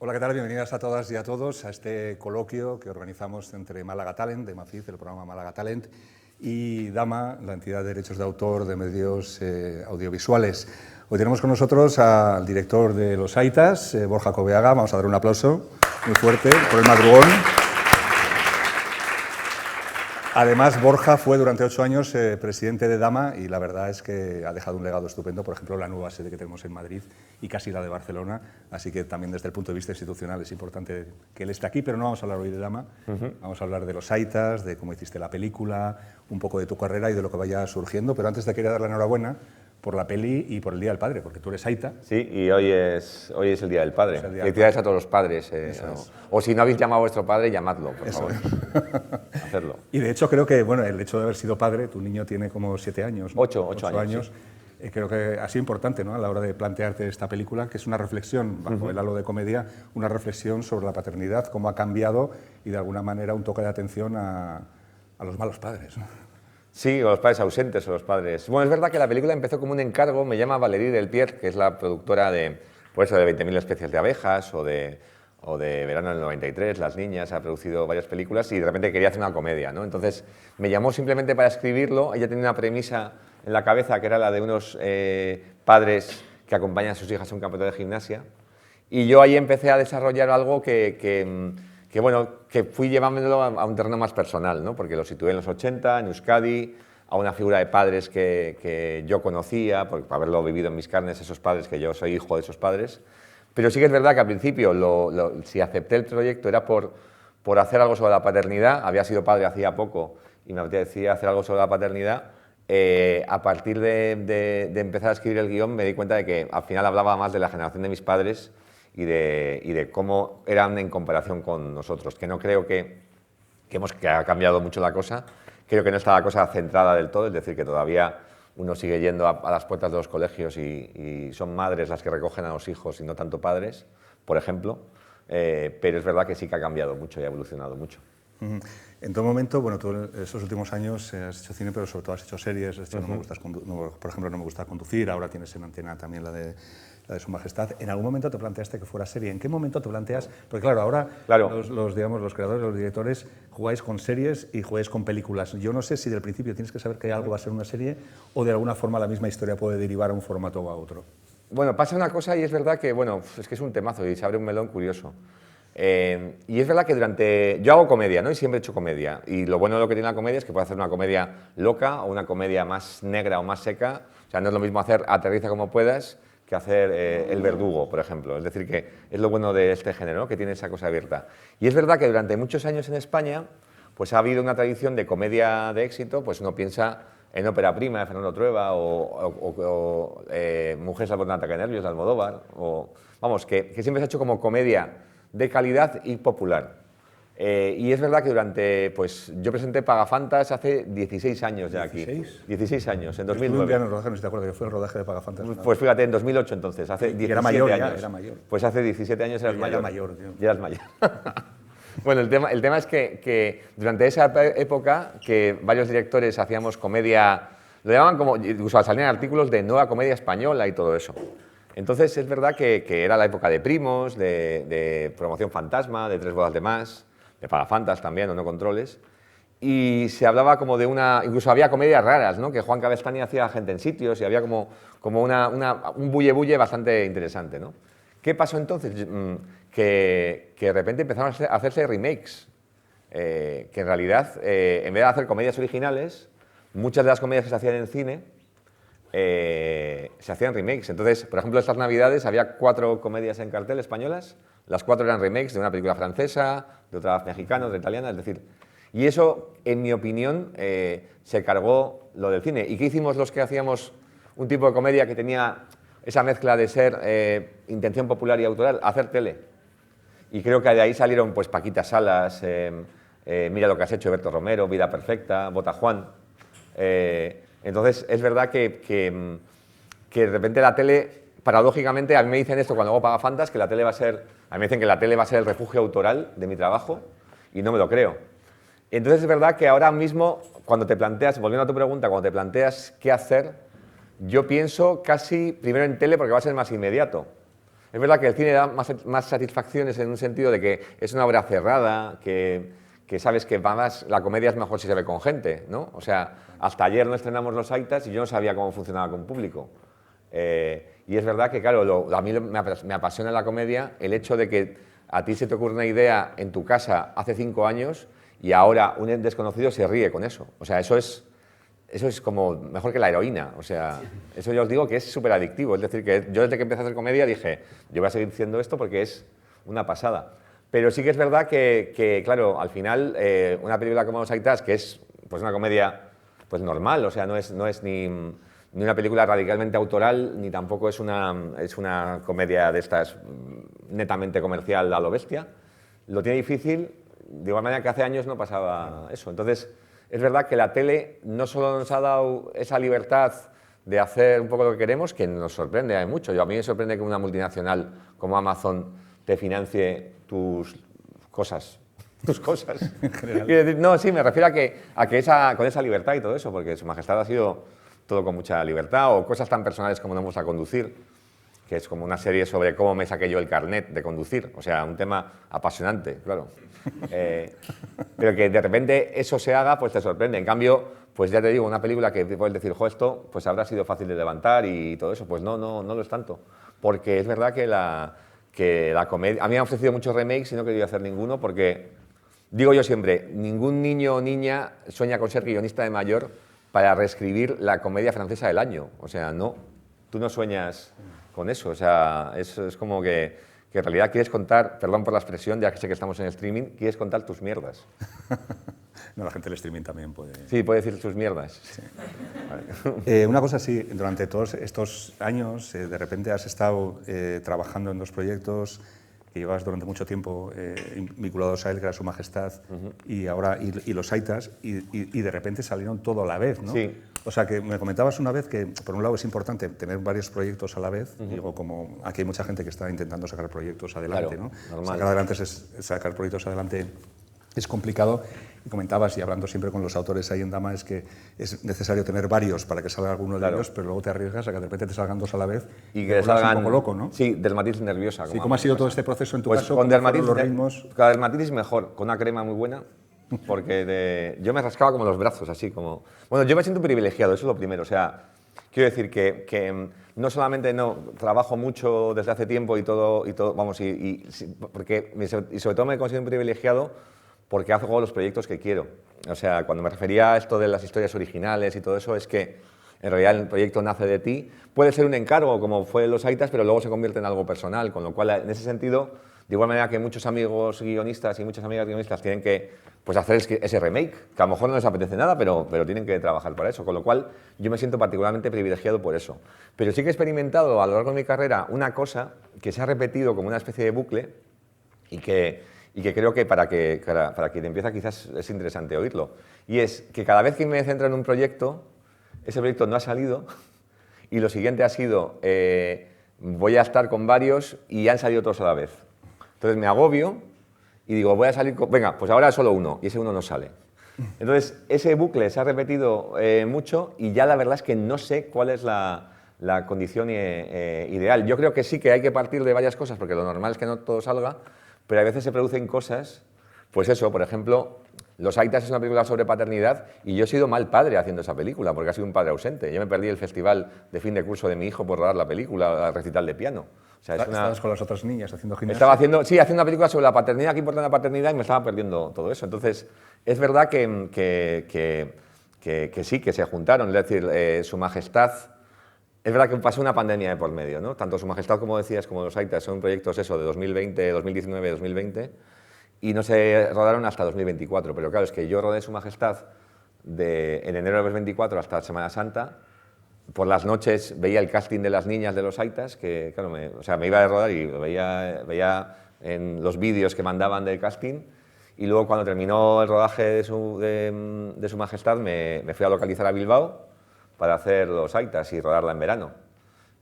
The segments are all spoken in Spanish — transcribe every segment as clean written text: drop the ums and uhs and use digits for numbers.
Hola, ¿qué tal? Bienvenidas a todas y a todos a este coloquio que organizamos entre Málaga Talent, de Mafid, el programa Málaga Talent, y Dama, la entidad de derechos de autor de medios audiovisuales. Hoy tenemos con nosotros al director de Los Aitas, Borja Coveaga. Vamos a dar un aplauso muy fuerte por el madrugón. Además, Borja fue durante 8 años presidente de Dama y la verdad es que ha dejado un legado estupendo, por ejemplo, la nueva sede que tenemos en Madrid y casi la de Barcelona, así que también desde el punto de vista institucional es importante que él esté aquí, pero no vamos a hablar hoy de Dama, vamos a hablar de Los Aitas, de cómo hiciste la película, un poco de tu carrera y de lo que vaya surgiendo, pero antes te quería dar la enhorabuena por la peli y por el Día del Padre, porque tú eres aita. Sí, y hoy es el Día del Padre. Felicidades a todos los padres. O si no habéis llamado a vuestro padre, llamadlo, por favor. Hacerlo. Y de hecho creo que bueno, el hecho de haber sido padre, tu niño tiene como 7 años, ¿no? 8 años. Sí. Creo que ha sido importante, ¿no? A la hora de plantearte esta película, que es una reflexión, bajo el halo de comedia, una reflexión sobre la paternidad, cómo ha cambiado y de alguna manera un toque de atención a los malos padres, ¿no? Sí, o los padres ausentes, o los padres... Bueno, es verdad que la película empezó como un encargo, me llama Valérie Delpierre, que es la productora de 20.000 especies de abejas, o de Verano del 93, Las Niñas, ha producido varias películas y de repente quería hacer una comedia, ¿no? Entonces me llamó simplemente para escribirlo, ella tenía una premisa en la cabeza que era la de unos padres que acompañan a sus hijas a un campeonato de gimnasia y yo ahí empecé a desarrollar algo que fui llevándolo a un terreno más personal, ¿no? Porque lo situé en los 80, en Euskadi, a una figura de padres que yo conocía, por haberlo vivido en mis carnes, esos padres, que yo soy hijo de esos padres. Pero sí que es verdad que al principio, si acepté el proyecto, era por hacer algo sobre la paternidad. Había sido padre hacía poco y me apetecía hacer algo sobre la paternidad. A partir de empezar a escribir el guión, me di cuenta de que al final hablaba más de la generación de mis padres y de cómo eran en comparación con nosotros, que no creo que ha cambiado mucho la cosa, creo que no está la cosa centrada del todo, es decir, que todavía uno sigue yendo a las puertas de los colegios y son madres las que recogen a los hijos y no tanto padres, por ejemplo, pero es verdad que sí que ha cambiado mucho y ha evolucionado mucho. En todo momento, bueno, tú esos últimos años has hecho cine, pero sobre todo has hecho series, has hecho por ejemplo, No me gusta conducir, ahora tienes en antena también la de Su Majestad. ¿En algún momento te planteaste que fuera serie? ¿En qué momento te planteas? Porque claro, ahora los creadores, los directores, jugáis con series y jugáis con películas. Yo no sé si del principio tienes que saber que algo va a ser una serie o de alguna forma la misma historia puede derivar a un formato o a otro. Bueno, pasa una cosa y es verdad que, bueno, es que es un temazo y se abre un melón curioso. Y es verdad que yo hago comedia, ¿no? Y siempre he hecho comedia. Y lo bueno de lo que tiene la comedia es que puedes hacer una comedia loca o una comedia más negra o más seca. O sea, no es lo mismo hacer Aterriza como puedas que hacer El Verdugo, por ejemplo. Es decir, que es lo bueno de este género, ¿no? Que tiene esa cosa abierta. Y es verdad que durante muchos años en España pues ha habido una tradición de comedia de éxito, pues uno piensa en Ópera Prima de Fernando Trueba o Mujeres al borde de un ataque de nervios de Almodóvar. Vamos, que siempre se ha hecho como comedia de calidad y popular. Y es verdad que yo presenté Pagafantas hace 16 años ya aquí. ¿16? 16 años, en 2009. Estuve un día en el rodaje, no sé si te acuerdas, que fue el rodaje de Pagafantas. Pues fíjate, en 2008 entonces, hace 17 era mayor, años. Era mayor. Pues hace 17 años eras ya mayor. Era mayor, tío. Ya eras mayor. Bueno, el tema es que durante esa época que varios directores hacíamos comedia, lo llamaban como, incluso salían artículos de nueva comedia española y todo eso. Entonces es verdad que era la época de Primos, de Promoción Fantasma, de Tres bodas de más, de Pagafantas también, o No controles, y se hablaba como de incluso había comedias raras, ¿no? Que Juan Cabestany hacía Gente en sitios y había como un bulle-bulle bastante interesante, ¿no? ¿Qué pasó entonces? Que de repente empezaron a hacerse remakes, que en realidad, en vez de hacer comedias originales, muchas de las comedias que se hacían en cine se hacían remakes. Entonces, por ejemplo, estas Navidades había 4 comedias en cartel españolas, las 4 eran remakes de una película francesa, de otra mexicana, de otra italiana, es decir, y eso, en mi opinión, se cargó lo del cine. ¿Y qué hicimos los que hacíamos un tipo de comedia que tenía esa mezcla de ser intención popular y autoral? Hacer tele. Y creo que de ahí salieron pues Paquita Salas, Mira lo que has hecho, Berto Romero, Vida Perfecta, Bota Juan. Entonces, es verdad que de repente la tele, paradójicamente, a mí me dicen esto cuando hago Pagafantas, que la tele va a ser, a mí me dicen que la tele va a ser el refugio autoral de mi trabajo, y no me lo creo. Entonces, es verdad que ahora mismo, cuando te planteas, volviendo a tu pregunta, cuando te planteas qué hacer, yo pienso casi primero en tele porque va a ser más inmediato. Es verdad que el cine da más satisfacciones en un sentido de que es una obra cerrada, que sabes que además la comedia es mejor si se ve con gente, ¿no? O sea, hasta ayer no estrenamos Los Aitas y yo no sabía cómo funcionaba con público. Y es verdad que, claro, a mí me apasiona la comedia el hecho de que a ti se te ocurre una idea en tu casa hace 5 años y ahora un desconocido se ríe con eso. O sea, eso es como mejor que la heroína. O sea, eso yo os digo que es súper adictivo. Es decir, que yo desde que empecé a hacer comedia dije, yo voy a seguir haciendo esto porque es una pasada. Pero sí que es verdad que claro, al final, una película como Los Aitas, que es pues una comedia pues normal, o sea, no es ni una película radicalmente autoral, ni tampoco es una comedia de estas netamente comercial a lo bestia. Lo tiene difícil, de igual manera que hace años no pasaba eso. Entonces, es verdad que la tele no solo nos ha dado esa libertad de hacer un poco lo que queremos, que nos sorprende mucho. A mí me sorprende que una multinacional como Amazon te financie tus cosas. En general. Quiero decir, no, sí, me refiero a que con esa libertad y todo eso, porque Su Majestad ha sido todo con mucha libertad, o cosas tan personales como No me gusta conducir, que es como una serie sobre cómo me saqué yo el carnet de conducir, o sea, un tema apasionante, claro. Pero que de repente eso se haga, pues te sorprende. En cambio, pues ya te digo, una película que puedes decir, jo, esto pues habrá sido fácil de levantar y todo eso, pues no lo es tanto. Porque es verdad que la comedia... A mí me han ofrecido muchos remakes y no he querido hacer ninguno porque, digo yo siempre, ningún niño o niña sueña con ser guionista de mayor para reescribir la comedia francesa del año. O sea, no, tú no sueñas con eso. O sea, es como que en realidad quieres contar, perdón por la expresión, ya que sé que estamos en streaming, quieres contar tus mierdas. No, la gente del streaming también puede... Sí, puede decir tus mierdas. Sí. Vale. Una cosa, sí, durante todos estos años, de repente has estado trabajando en 2 proyectos que llevas durante mucho tiempo vinculados a él, que era Su Majestad, y ahora y Los Aitas, y de repente salieron todo a la vez, ¿no? Sí. O sea, que me comentabas una vez que, por un lado, es importante tener varios proyectos a la vez. Digo, como aquí hay mucha gente que está intentando sacar proyectos adelante, claro, ¿no? Normal. Sacar proyectos adelante es complicado. Y comentabas, y hablando siempre con los autores ahí en Dama, es que es necesario tener varios para que salga alguno de ellos, pero luego te arriesgas a que de repente te salgan 2 a la vez y que salgan un poco loco, ¿no? Sí, dermatitis nerviosa. Sí, ¿cómo ha sido todo este proceso en tu pues caso? Con dermatitis, los ritmos? Con dermatitis mejor, con una crema muy buena, porque yo me rascaba como los brazos, así como... Bueno, yo me siento privilegiado, eso es lo primero, o sea, quiero decir que no solamente trabajo mucho desde hace tiempo y todo vamos, y sobre todo me considero un privilegiado porque hago los proyectos que quiero. O sea, cuando me refería a esto de las historias originales y todo eso, es que en realidad el proyecto nace de ti. Puede ser un encargo, como fue Los Aitas, pero luego se convierte en algo personal, con lo cual, en ese sentido, de igual manera que muchos amigos guionistas y muchas amigas guionistas tienen que pues, hacer ese remake, que a lo mejor no les apetece nada, pero tienen que trabajar para eso, con lo cual yo me siento particularmente privilegiado por eso. Pero sí que he experimentado a lo largo de mi carrera una cosa que se ha repetido como una especie de bucle y que creo que para quien empieza quizás es interesante oírlo. Y es que cada vez que me centro en un proyecto, ese proyecto no ha salido y lo siguiente ha sido, voy a estar con varios y han salido todos a la vez. Entonces me agobio y digo, voy a salir con... Venga, pues ahora solo uno y ese uno no sale. Entonces ese bucle se ha repetido mucho y ya la verdad es que no sé cuál es la condición ideal. Yo creo que sí que hay que partir de varias cosas porque lo normal es que no todo salga, pero a veces se producen cosas, pues eso, por ejemplo, Los Aitas es una película sobre paternidad y yo he sido mal padre haciendo esa película porque ha sido un padre ausente. Yo me perdí el festival de fin de curso de mi hijo por rodar la película, el recital de piano. O sea, ¿Estabas con las otras niñas haciendo gimnasia? Estaba haciendo una película sobre la paternidad, que importa la paternidad, y me estaba perdiendo todo eso. Entonces, es verdad que sí, que se juntaron. Es decir, Su Majestad... Es verdad que pasó una pandemia de por medio, ¿no? Tanto Su Majestad, como decías, como Los Aitas son proyectos de 2020, 2019, 2020 y no se rodaron hasta 2024. Pero claro, es que yo rodé Su Majestad en enero de 2024 hasta Semana Santa. Por las noches veía el casting de las niñas de Los Aitas, que claro, me iba a rodar y lo veía en los vídeos que mandaban del casting. Y luego cuando terminó el rodaje de Su Majestad me fui a localizar a Bilbao para hacer Los Aitas y rodarla en verano.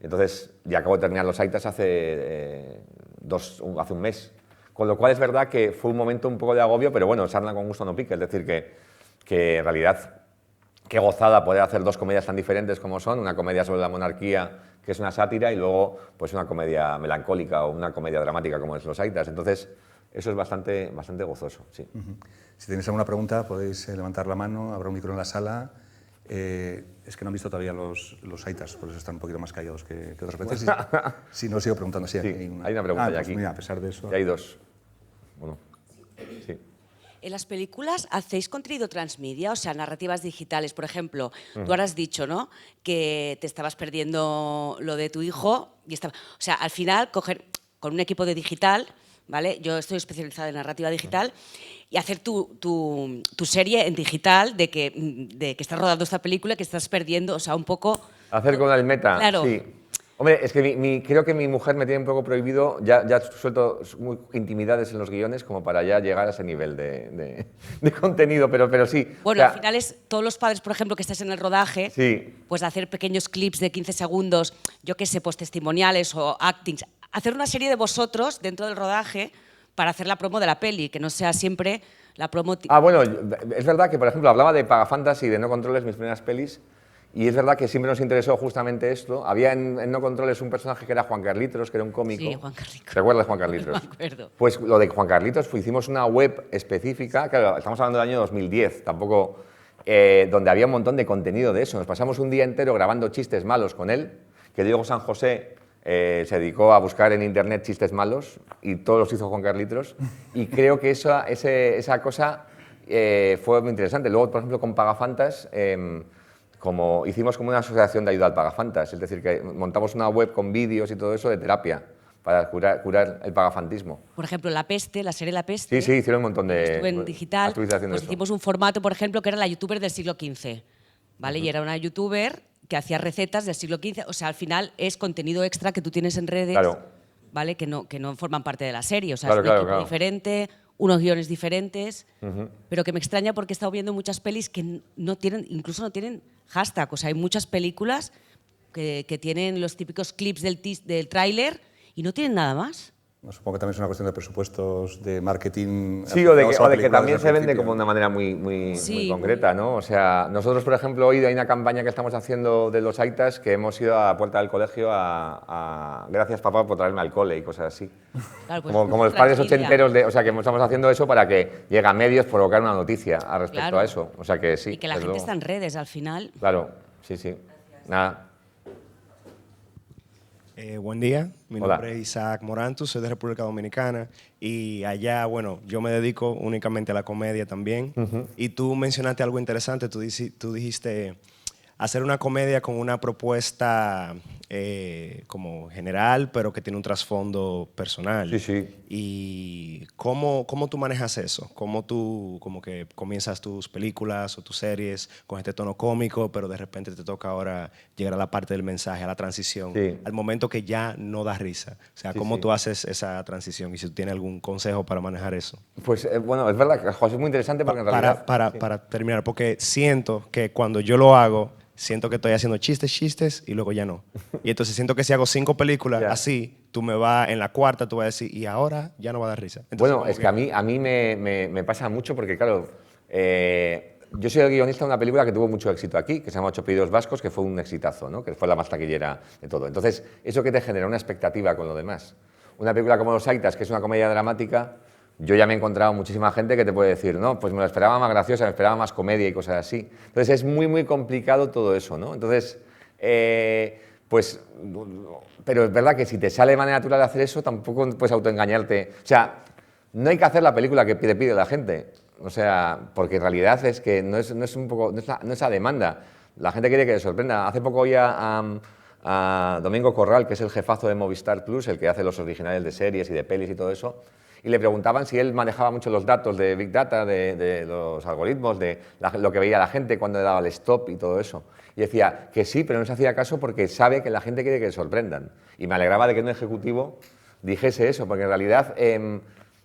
Entonces, ya acabo de terminar Los Aitas hace un mes. Con lo cual es verdad que fue un momento un poco de agobio, pero bueno, sarna con gusto no pica. Es decir, que en realidad qué gozada poder hacer dos comedias tan diferentes como son, una comedia sobre la monarquía, que es una sátira, y luego pues una comedia melancólica o una comedia dramática como es Los Aitas. Entonces, eso es bastante gozoso, sí. Si tenéis alguna pregunta, podéis levantar la mano, habrá un micro en la sala. Es que no han visto todavía los Aitas, por eso están un poquito más callados que otras veces. Si no, sigo preguntando. Sí, hay una pregunta ya pues aquí. Mira, a pesar de eso... Y hay dos. Bueno, sí. En las películas hacéis contenido transmedia, o sea, narrativas digitales. Por ejemplo, tú ahora has dicho, ¿no?, que te estabas perdiendo lo de tu hijo. O sea, al final, coger con un equipo de digital, ¿vale? Yo estoy especializada en narrativa digital, y hacer tu serie en digital de que estás rodando esta película, que estás perdiendo, o sea, un poco... Hacer con el meta, claro. Sí. Hombre, es que creo que mi mujer me tiene un poco prohibido, ya suelto muy intimidades en los guiones como para ya llegar a ese nivel de contenido, pero sí. Bueno, al final es todos los padres, por ejemplo, que estés en el rodaje, sí. Pues hacer pequeños clips de 15 segundos, yo qué sé, pues testimoniales o actings. Hacer una serie de vosotros dentro del rodaje para hacer la promo de la peli, que no sea siempre la promo... Bueno, es verdad que, por ejemplo, hablaba de Pagafantas y de No Controles, mis primeras pelis. Y es verdad que siempre nos interesó justamente esto. Había en No Controles un personaje que era Juan Carlitos, que era un cómico. Sí, Juan Carlitos. ¿Te acuerdas de Juan Carlitos? Me acuerdo. Pues lo de Juan Carlitos, hicimos una web específica, claro, estamos hablando del año 2010, tampoco, donde había un montón de contenido de eso. Nos pasamos un día entero grabando chistes malos con él, que Diego San José se dedicó a buscar en internet chistes malos y todos los hizo Juan Carlitos. Y creo que esa cosa fue muy interesante. Luego, por ejemplo, con Pagafantas... hicimos como una asociación de ayuda al Pagafantas, es decir, que montamos una web con vídeos y todo eso de terapia para curar el pagafantismo. Por ejemplo, La Peste, la serie La Peste. Sí, hicieron un montón de... Estuve en digital, pues hicimos un formato, por ejemplo, que era la youtuber del siglo XV, ¿vale? Y era una youtuber que hacía recetas del siglo XV, o sea, al final es contenido extra que tú tienes en redes, ¿vale? Que no forman parte de la serie, o sea, es un equipo diferente, unos guiones diferentes, pero que me extraña porque he estado viendo muchas pelis que incluso no tienen hashtag. O sea, hay muchas películas que tienen los típicos clips del tráiler y no tienen nada más. Supongo que también es una cuestión de presupuestos, de marketing... Sí, o de que también se vende como de una manera muy concreta, ¿no? O sea, nosotros, por ejemplo, hoy hay una campaña que estamos haciendo de Los Aitas, que hemos ido a la puerta del colegio a gracias papá por traerme al cole y cosas así. Claro, pues como los padres ochenteros, o sea, que estamos haciendo eso para que llegue a medios, provocar una noticia al respecto a eso. O sea que sí. Y que la gente está en redes al final. Claro, sí. Nada. Buen día, mi nombre es Isaac Morantu, soy de República Dominicana y allá, bueno, yo me dedico únicamente a la comedia también. Y tú mencionaste algo interesante, tú dijiste hacer una comedia con una propuesta como general, pero que tiene un trasfondo personal. Sí. ¿Y cómo tú manejas eso? ¿Cómo tú como que comienzas tus películas o tus series con este tono cómico, pero de repente te toca ahora llegar a la parte del mensaje, a la transición, al momento que ya no da risa? O sea, ¿cómo tú haces esa transición? Y si tú tienes algún consejo para manejar eso. Pues bueno, es verdad que José es muy interesante porque en realidad... Para terminar, porque siento que cuando yo lo hago, siento que estoy haciendo chistes y luego ya no. Y entonces siento que si hago 5 películas así, tú me vas en la cuarta, tú vas a decir, y ahora ya no va a dar risa. Entonces, bueno, es que a mí me pasa mucho porque, claro, yo soy el guionista de una película que tuvo mucho éxito aquí, que se llama Ocho Apellidos Vascos, que fue un exitazo, ¿no? Que fue la más taquillera de todo. Entonces, ¿eso que te genera? Una expectativa con lo demás. Una película como Los Aitas, que es una comedia dramática, yo ya me he encontrado muchísima gente que te puede decir, no, pues me lo esperaba más graciosa, me esperaba más comedia y cosas así. Entonces es muy complicado todo eso, ¿no? Entonces, pues, pero es verdad que si te sale de manera natural hacer eso, tampoco puedes autoengañarte. O sea, no hay que hacer la película que te pide la gente. O sea, porque en realidad es que no es la demanda. La gente quiere que le sorprenda. Hace poco oía a Domingo Corral, que es el jefazo de Movistar Plus, el que hace los originales de series y de pelis y todo eso, y le preguntaban si él manejaba mucho los datos de Big Data, de los algoritmos, de lo que veía la gente cuando le daba el stop y todo eso. Y decía que sí, pero no se hacía caso porque sabe que la gente quiere que le sorprendan. Y me alegraba de que un ejecutivo dijese eso, porque en realidad,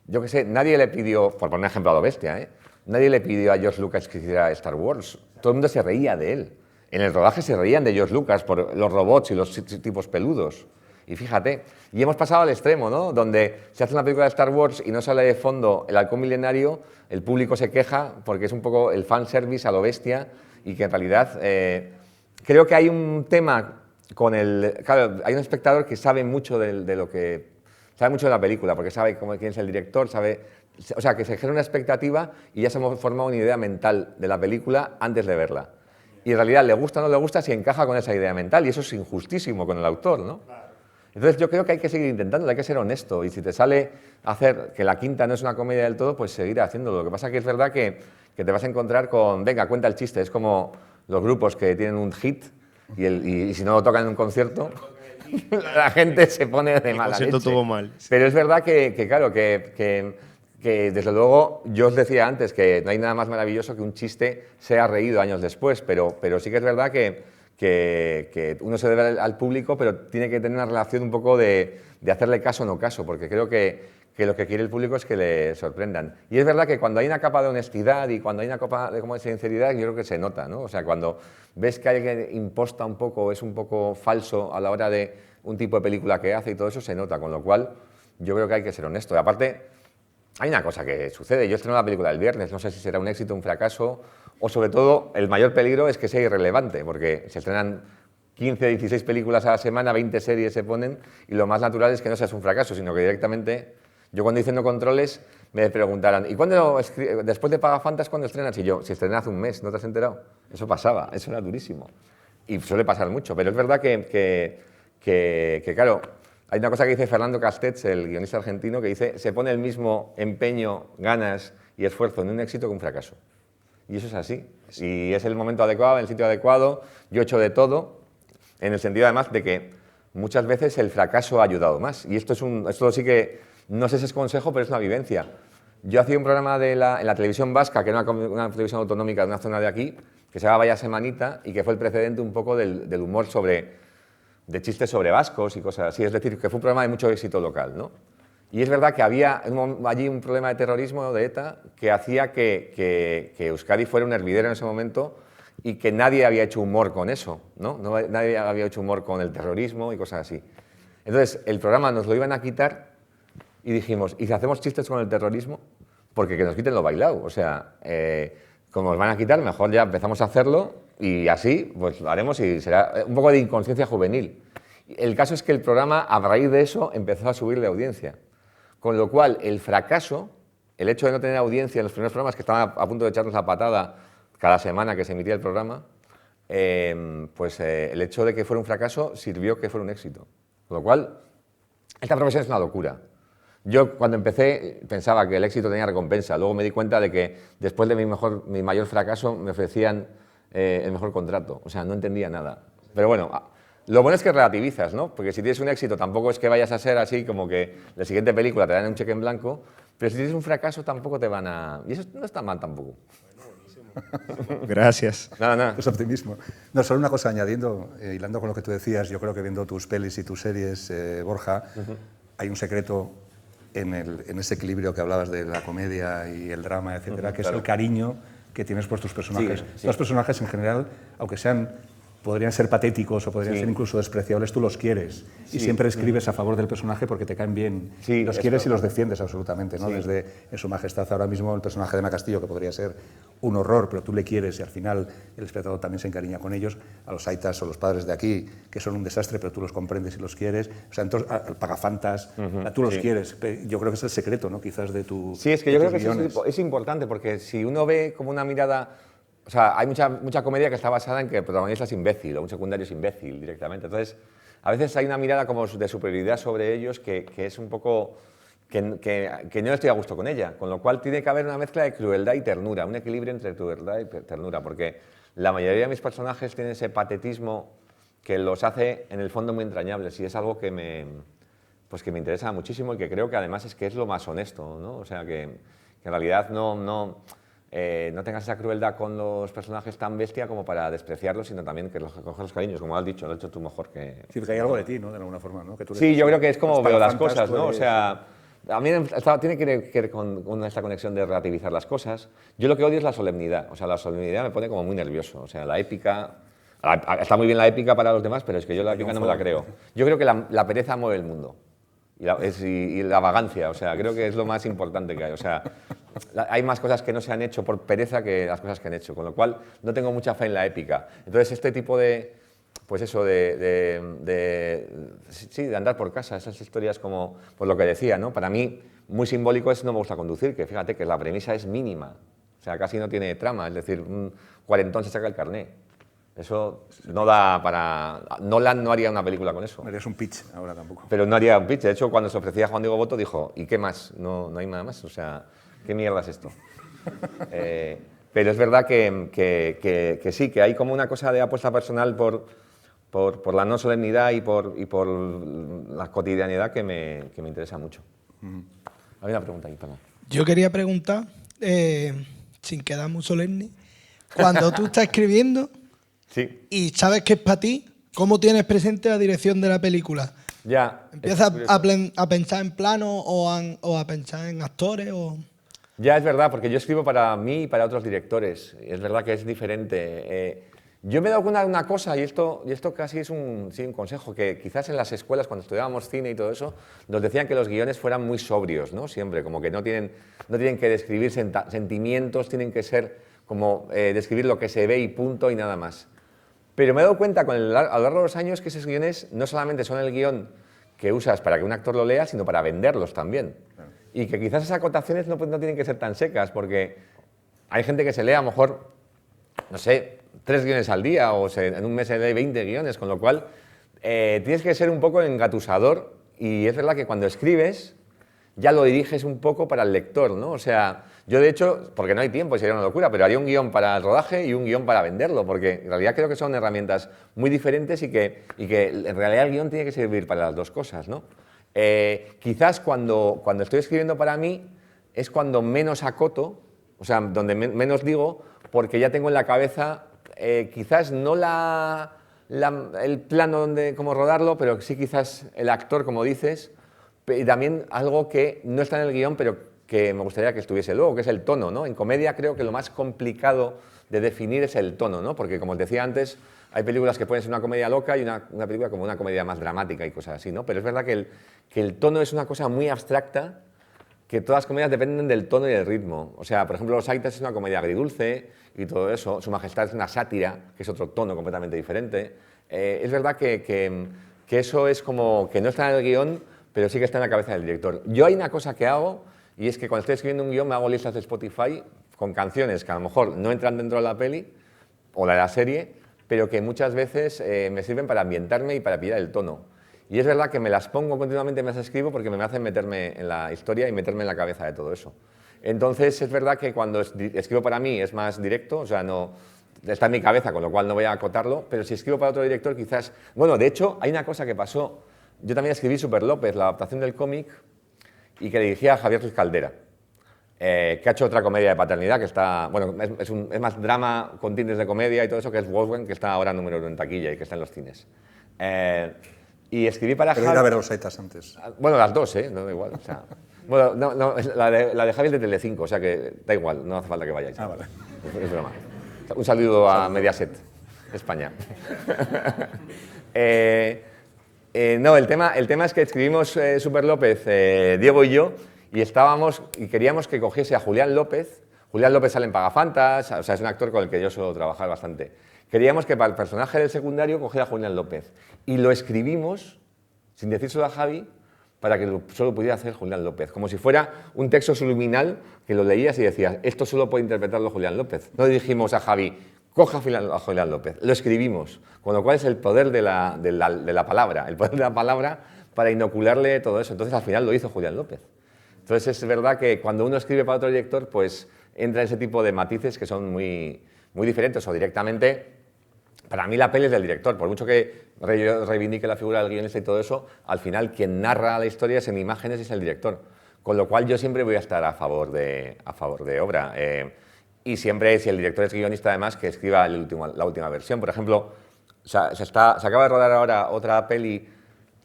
yo qué sé, nadie le pidió, por poner un ejemplo a lo bestia, nadie le pidió a George Lucas que hiciera Star Wars. Todo el mundo se reía de él. En el rodaje se reían de George Lucas por los robots y los tipos peludos. Y fíjate, y hemos pasado al extremo, ¿no? Donde se hace una película de Star Wars y no sale de fondo el halcón milenario, el público se queja porque es un poco el fanservice a lo bestia y que en realidad creo que hay un tema con el... Claro, hay un espectador que sabe mucho de lo que... Sabe mucho de la película, porque sabe quién es el director, sabe... O sea, que se genera una expectativa y ya se ha formado una idea mental de la película antes de verla. Y en realidad le gusta o no le gusta si encaja con esa idea mental, y eso es injustísimo con el autor, ¿no? Entonces yo creo que hay que seguir intentándolo, hay que ser honesto, y si te sale hacer que la quinta no es una comedia del todo, pues seguir haciéndolo. Lo que pasa es que es verdad que te vas a encontrar con, venga, cuenta el chiste, es como los grupos que tienen un hit y si no lo tocan en un concierto, la gente se pone de mala leche. El concierto estuvo mal. Pero es verdad claro, que desde luego, yo os decía antes que no hay nada más maravilloso que un chiste sea reído años después, pero sí que es verdad que uno se debe al público, pero tiene que tener una relación un poco de hacerle caso o no caso, porque creo que lo que quiere el público es que le sorprendan. Y es verdad que cuando hay una capa de honestidad y cuando hay una capa de sinceridad, yo creo que se nota, ¿no? O sea, cuando ves que alguien imposta un poco, es un poco falso a la hora de un tipo de película que hace y todo eso, se nota, con lo cual yo creo que hay que ser honesto. Y aparte, hay una cosa que sucede, yo estreno la película el viernes, no sé si será un éxito, un fracaso, o sobre todo el mayor peligro es que sea irrelevante, porque se estrenan 15, 16 películas a la semana, 20 series se ponen, y lo más natural es que no seas un fracaso, sino que directamente, yo cuando hice No Controles me preguntaran, ¿y cuándo, después de Pagafantas, cuándo estrenas? Y yo, si estrenas hace un mes, ¿no te has enterado? Eso pasaba, eso era durísimo. Y suele pasar mucho, pero es verdad que claro, hay una cosa que dice Fernando Castells, el guionista argentino, que dice, se pone el mismo empeño, ganas y esfuerzo en un éxito que un fracaso. Y eso es así. Y es el momento adecuado, en el sitio adecuado. Yo he hecho de todo, en el sentido además de que muchas veces el fracaso ha ayudado más. Y esto sí que, no sé si es consejo, pero es una vivencia. Yo hacía un programa en la televisión vasca, que era una televisión autonómica de una zona de aquí, que se llama Vaya Semanita, y que fue el precedente un poco del humor de chistes sobre vascos y cosas así. Es decir, que fue un programa de mucho éxito local, ¿no? Y es verdad que había allí un problema de terrorismo de ETA que hacía que Euskadi fuera un hervidero en ese momento y que nadie había hecho humor con eso, ¿no? Nadie había hecho humor con el terrorismo y cosas así. Entonces, el programa nos lo iban a quitar y dijimos, ¿y si hacemos chistes con el terrorismo? Porque que nos quiten lo bailado. O sea, como nos van a quitar, mejor ya empezamos a hacerlo y así pues lo haremos y será un poco de inconsciencia juvenil. El caso es que el programa, a raíz de eso, empezó a subir de audiencia. Con lo cual, el fracaso, el hecho de no tener audiencia en los primeros programas que estaban a punto de echarnos la patada cada semana que se emitía el programa, el hecho de que fuera un fracaso sirvió que fuera un éxito. Con lo cual, esta profesión es una locura. Yo cuando empecé pensaba que el éxito tenía recompensa, luego me di cuenta de que después de mi mayor fracaso me ofrecían el mejor contrato, o sea, no entendía nada. Pero bueno, lo bueno es que relativizas, ¿no? Porque si tienes un éxito tampoco es que vayas a ser así como que la siguiente película te dan un cheque en blanco, pero si tienes un fracaso tampoco te van a... Y eso no está mal tampoco. Gracias. Nada. Es optimismo. No, solo una cosa añadiendo, hilando con lo que tú decías, yo creo que viendo tus pelis y tus series, Borja, hay un secreto en ese equilibrio que hablabas de la comedia y el drama, etcétera, que es el cariño que tienes por tus personajes. Sí. Los personajes en general, aunque podrían ser patéticos o podrían ser incluso despreciables, tú los quieres y siempre escribes a favor del personaje porque te caen bien. Los quieres y los defiendes absolutamente, ¿no? Desde En su majestad ahora mismo el personaje de Ana Castillo, que podría ser un horror, pero tú le quieres y al final el espectador también se encariña con ellos. A los Aitas o los Padres de aquí, que son un desastre, pero tú los comprendes y los quieres. O sea, entonces, al Pagafantas, tú los quieres. Yo creo que es el secreto, ¿no? Quizás de tu... Sí, es que yo creo que es importante porque si uno ve como una mirada... O sea, hay mucha comedia que está basada en que el protagonista es imbécil o un secundario es imbécil directamente. Entonces, a veces hay una mirada como de superioridad sobre ellos que es un poco... que no estoy a gusto con ella. Con lo cual tiene que haber una mezcla de crueldad y ternura, un equilibrio entre crueldad y ternura, porque la mayoría de mis personajes tienen ese patetismo que los hace en el fondo muy entrañables y es algo que me interesa muchísimo y que creo que además es lo más honesto, ¿no? O sea, que en realidad no tengas esa crueldad con los personajes tan bestia como para despreciarlos, sino también que los coges los cariños, como has dicho, lo has hecho tú mejor que... Sí, porque hay algo de ti, ¿no? De alguna forma, ¿no? Que tú sí, yo creo que es como veo las cosas, ¿no? O sea, a mí tiene que ver con esta conexión de relativizar las cosas. Yo lo que odio es la solemnidad, o sea, la solemnidad me pone como muy nervioso, o sea, la épica... Está muy bien la épica para los demás, pero es que yo la épica no me la creo. Yo creo que la pereza mueve el mundo y la vagancia, o sea, creo que es lo más importante que hay, o sea... hay más cosas que no se han hecho por pereza que las cosas que han hecho, con lo cual no tengo mucha fe en la épica. Entonces este tipo de, pues eso, sí, de andar por casa, esas historias como, pues lo que decía, ¿no? Para mí, muy simbólico es No me gusta conducir, que fíjate que la premisa es mínima, o sea, casi no tiene trama, es decir, un cuarentón se saca el carné. Eso no da para... Nolan no haría una película con eso. No harías un pitch ahora tampoco. Pero no haría un pitch. De hecho, cuando se ofrecía a Juan Diego Botto, dijo, ¿y qué más? No hay nada más. O sea, ¿qué mierda es esto? Pero es verdad que sí, que hay como una cosa de apuesta personal por la no solemnidad y por la cotidianidad que me interesa mucho. Hay una pregunta ahí, perdón. Yo quería preguntar, sin quedar muy solemne, cuando tú estás escribiendo sí. y sabes que es para ti, ¿cómo tienes presente la dirección de la película? Ya. ¿Empiezas a pensar en plano o a pensar en actores? Ya, es verdad, porque yo escribo para mí y para otros directores. Es verdad que es diferente. Yo me he dado cuenta de una cosa, y esto casi es un consejo, que quizás en las escuelas, cuando estudiábamos cine y todo eso, nos decían que los guiones fueran muy sobrios, ¿no? Siempre, como que no tienen que describir sentimientos, tienen que ser como describir lo que se ve y punto y nada más. Pero me he dado cuenta a lo largo de los años que esos guiones no solamente son el guión que usas para que un actor lo lea, sino para venderlos también. Claro. Y que quizás esas acotaciones no tienen que ser tan secas, porque hay gente que se lee a lo mejor, no sé, 3 guiones al día o en un mes se lee 20 guiones, con lo cual tienes que ser un poco engatusador y es verdad que cuando escribes ya lo diriges un poco para el lector, ¿no? O sea, yo de hecho, porque no hay tiempo, sería una locura, pero haría un guión para el rodaje y un guión para venderlo, porque en realidad creo que son herramientas muy diferentes y que en realidad el guión tiene que servir para las dos cosas, ¿no? Quizás cuando estoy escribiendo para mí es cuando menos acoto, o sea, donde menos digo, porque ya tengo en la cabeza quizás no el plano donde cómo rodarlo, pero sí quizás el actor, como dices, y también algo que no está en el guión, pero que me gustaría que estuviese luego, que es el tono, ¿no? En comedia creo que lo más complicado de definir es el tono, ¿no? Porque, como os decía antes, hay películas que pueden ser una comedia loca y una película como una comedia más dramática y cosas así, ¿no? Pero es verdad que el tono es una cosa muy abstracta, que todas las comedias dependen del tono y del ritmo. O sea, por ejemplo, Los Aitas es una comedia agridulce y todo eso. Su Majestad es una sátira, que es otro tono completamente diferente. Es verdad que eso es como que no está en el guión, pero sí que está en la cabeza del director. Yo hay una cosa que hago, y es que cuando estoy escribiendo un guión me hago listas de Spotify con canciones que a lo mejor no entran dentro de la peli o de la serie, pero que muchas veces me sirven para ambientarme y para pillar el tono. Y es verdad que me las pongo continuamente mientras escribo porque me hacen meterme en la historia y meterme en la cabeza de todo eso. Entonces es verdad que cuando escribo para mí es más directo, o sea, no está en mi cabeza, con lo cual no voy a acotarlo, pero si escribo para otro director quizás... Bueno, de hecho, hay una cosa que pasó. Yo también escribí Super López, la adaptación del cómic, y que dirigía a Javier Ruiz Caldera, que ha hecho otra comedia de paternidad que está... Bueno, es más drama con tintes de comedia y todo eso, que es Wolfgang, que está ahora número 1 en taquilla y que está en los cines. Y escribí para Pero ir a ver Los Aitas antes. Bueno, las dos, no da igual. O sea, bueno, no, la de Javi es de Telecinco, o sea que da igual, no hace falta que vayáis. Ah, vale. Es broma. Un saludo a Mediaset, España. No, el tema es que escribimos Super López, Diego y yo, y queríamos que cogiese a Julián López. Julián López sale en Pagafantas, o sea, es un actor con el que yo suelo trabajar bastante. Queríamos que para el personaje del secundario cogiera a Julián López. Y lo escribimos, sin decírselo a Javi, para que solo pudiera hacer Julián López. Como si fuera un texto subliminal que lo leías y decías, esto solo puede interpretarlo Julián López. No dijimos a Javi, coja a Julián López. Lo escribimos, con lo cual es el poder de la palabra, el poder de la palabra para inocularle todo eso. Entonces al final lo hizo Julián López. Entonces es verdad que cuando uno escribe para otro director, pues entra ese tipo de matices que son muy, muy diferentes o directamente... Para mí la peli es del director, por mucho que reivindique la figura del guionista y todo eso, al final quien narra la historia es en imágenes y es el director. Con lo cual yo siempre voy a estar a favor de obra. Y siempre, si el director es guionista además, que escriba la última versión. Por ejemplo, se acaba de rodar ahora otra peli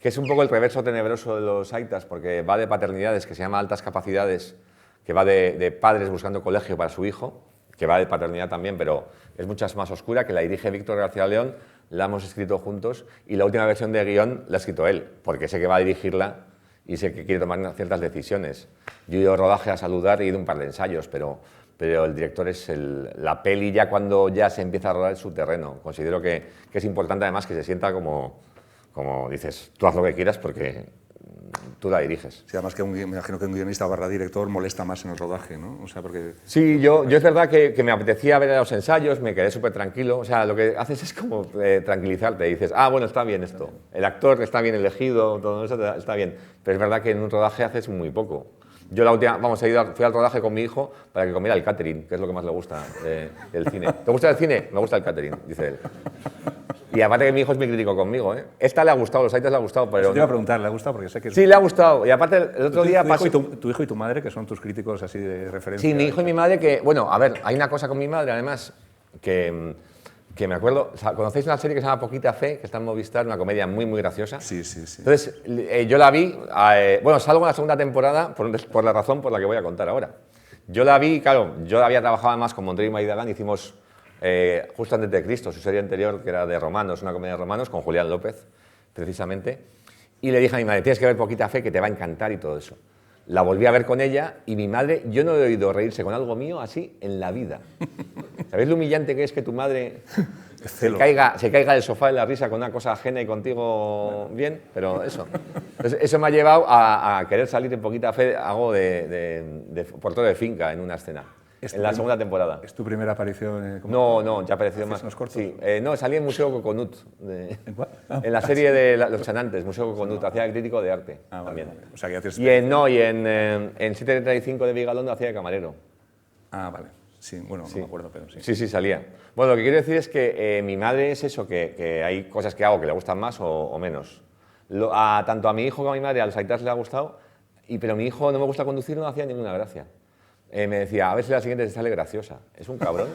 que es un poco el reverso tenebroso de Los Aitas, porque va de paternidades, que se llama Altas Capacidades, que va de padres buscando colegio para su hijo, que va de paternidad también, pero es mucho más oscura, que la dirige Víctor García León, la hemos escrito juntos, y la última versión de guión la ha escrito él, porque sé que va a dirigirla y sé que quiere tomar ciertas decisiones. Yo he ido a rodaje a saludar y he ido a un par de ensayos, pero el director es la peli ya cuando ya se empieza a rodar en su terreno. Considero que es importante además que se sienta como dices, tú haz lo que quieras porque tú la diriges. Sí, además que me imagino que un guionista / director molesta más en el rodaje, ¿no? O sea, porque... Sí, yo es verdad que me apetecía ver los ensayos, me quedé súper tranquilo. O sea, lo que haces es como tranquilizarte. Dices, bueno, está bien esto. El actor está bien elegido, todo eso está bien. Pero es verdad que en un rodaje haces muy poco. Yo la última, fui al rodaje con mi hijo para que comiera el catering, que es lo que más le gusta del cine. ¿Te gusta el cine? Me gusta el catering, dice él. Y aparte que mi hijo es muy crítico conmigo, ¿eh? Esta le ha gustado, los Aitas le ha gustado, pero... Te iba a preguntar, ¿le ha gustado? Porque sé que... Sí, le ha gustado. Y aparte el otro día pasó... Tu hijo y tu madre, que son tus críticos así de referencia. Sí, mi hijo y mi madre que... Bueno, a ver, hay una cosa con mi madre, además, que me acuerdo... ¿Conocéis una serie que se llama Poquita Fe, que está en Movistar, una comedia muy, muy graciosa? Sí, sí, sí. Entonces, yo la vi... bueno, salgo en la segunda temporada por la razón por la que voy a contar ahora. Yo la vi, claro, yo había trabajado además con Montero y Maidagán, hicimos... Justo antes de Cristo, su serie anterior, que era de romanos, una comedia de romanos, con Julián López, precisamente. Y le dije a mi madre, tienes que ver Poquita Fe, que te va a encantar y todo eso. La volví a ver con ella y mi madre, yo no he oído reírse con algo mío así en la vida. ¿Sabéis lo humillante que es que tu madre se caiga del sofá de la risa con una cosa ajena y contigo bien? Pero eso. Entonces, eso me ha llevado a querer salir en Poquita Fe, hago de portero de finca en una escena. En la segunda temporada. ¿Es tu primera aparición? No, ya ha aparecido más. ¿Unos cortos? Sí, no, salí en Museo Coconut. ¿En cuál? En la serie de Los Chanantes, Museo Coconut, hacía el crítico de arte también. Vale. O sea, que ya tienes... Y en 735 de Vigalondo hacía de camarero. Vale. Sí, bueno, no me acuerdo, pero sí. Sí, salía. Bueno, lo que quiero decir es que mi madre es eso, que hay cosas que hago que le gustan más o menos. Tanto a mi hijo como a mi madre, a los Aitas le ha gustado, pero mi hijo no me gusta conducir, no hacía ninguna gracia. Me decía, a ver si la siguiente te sale graciosa. Es un cabrón.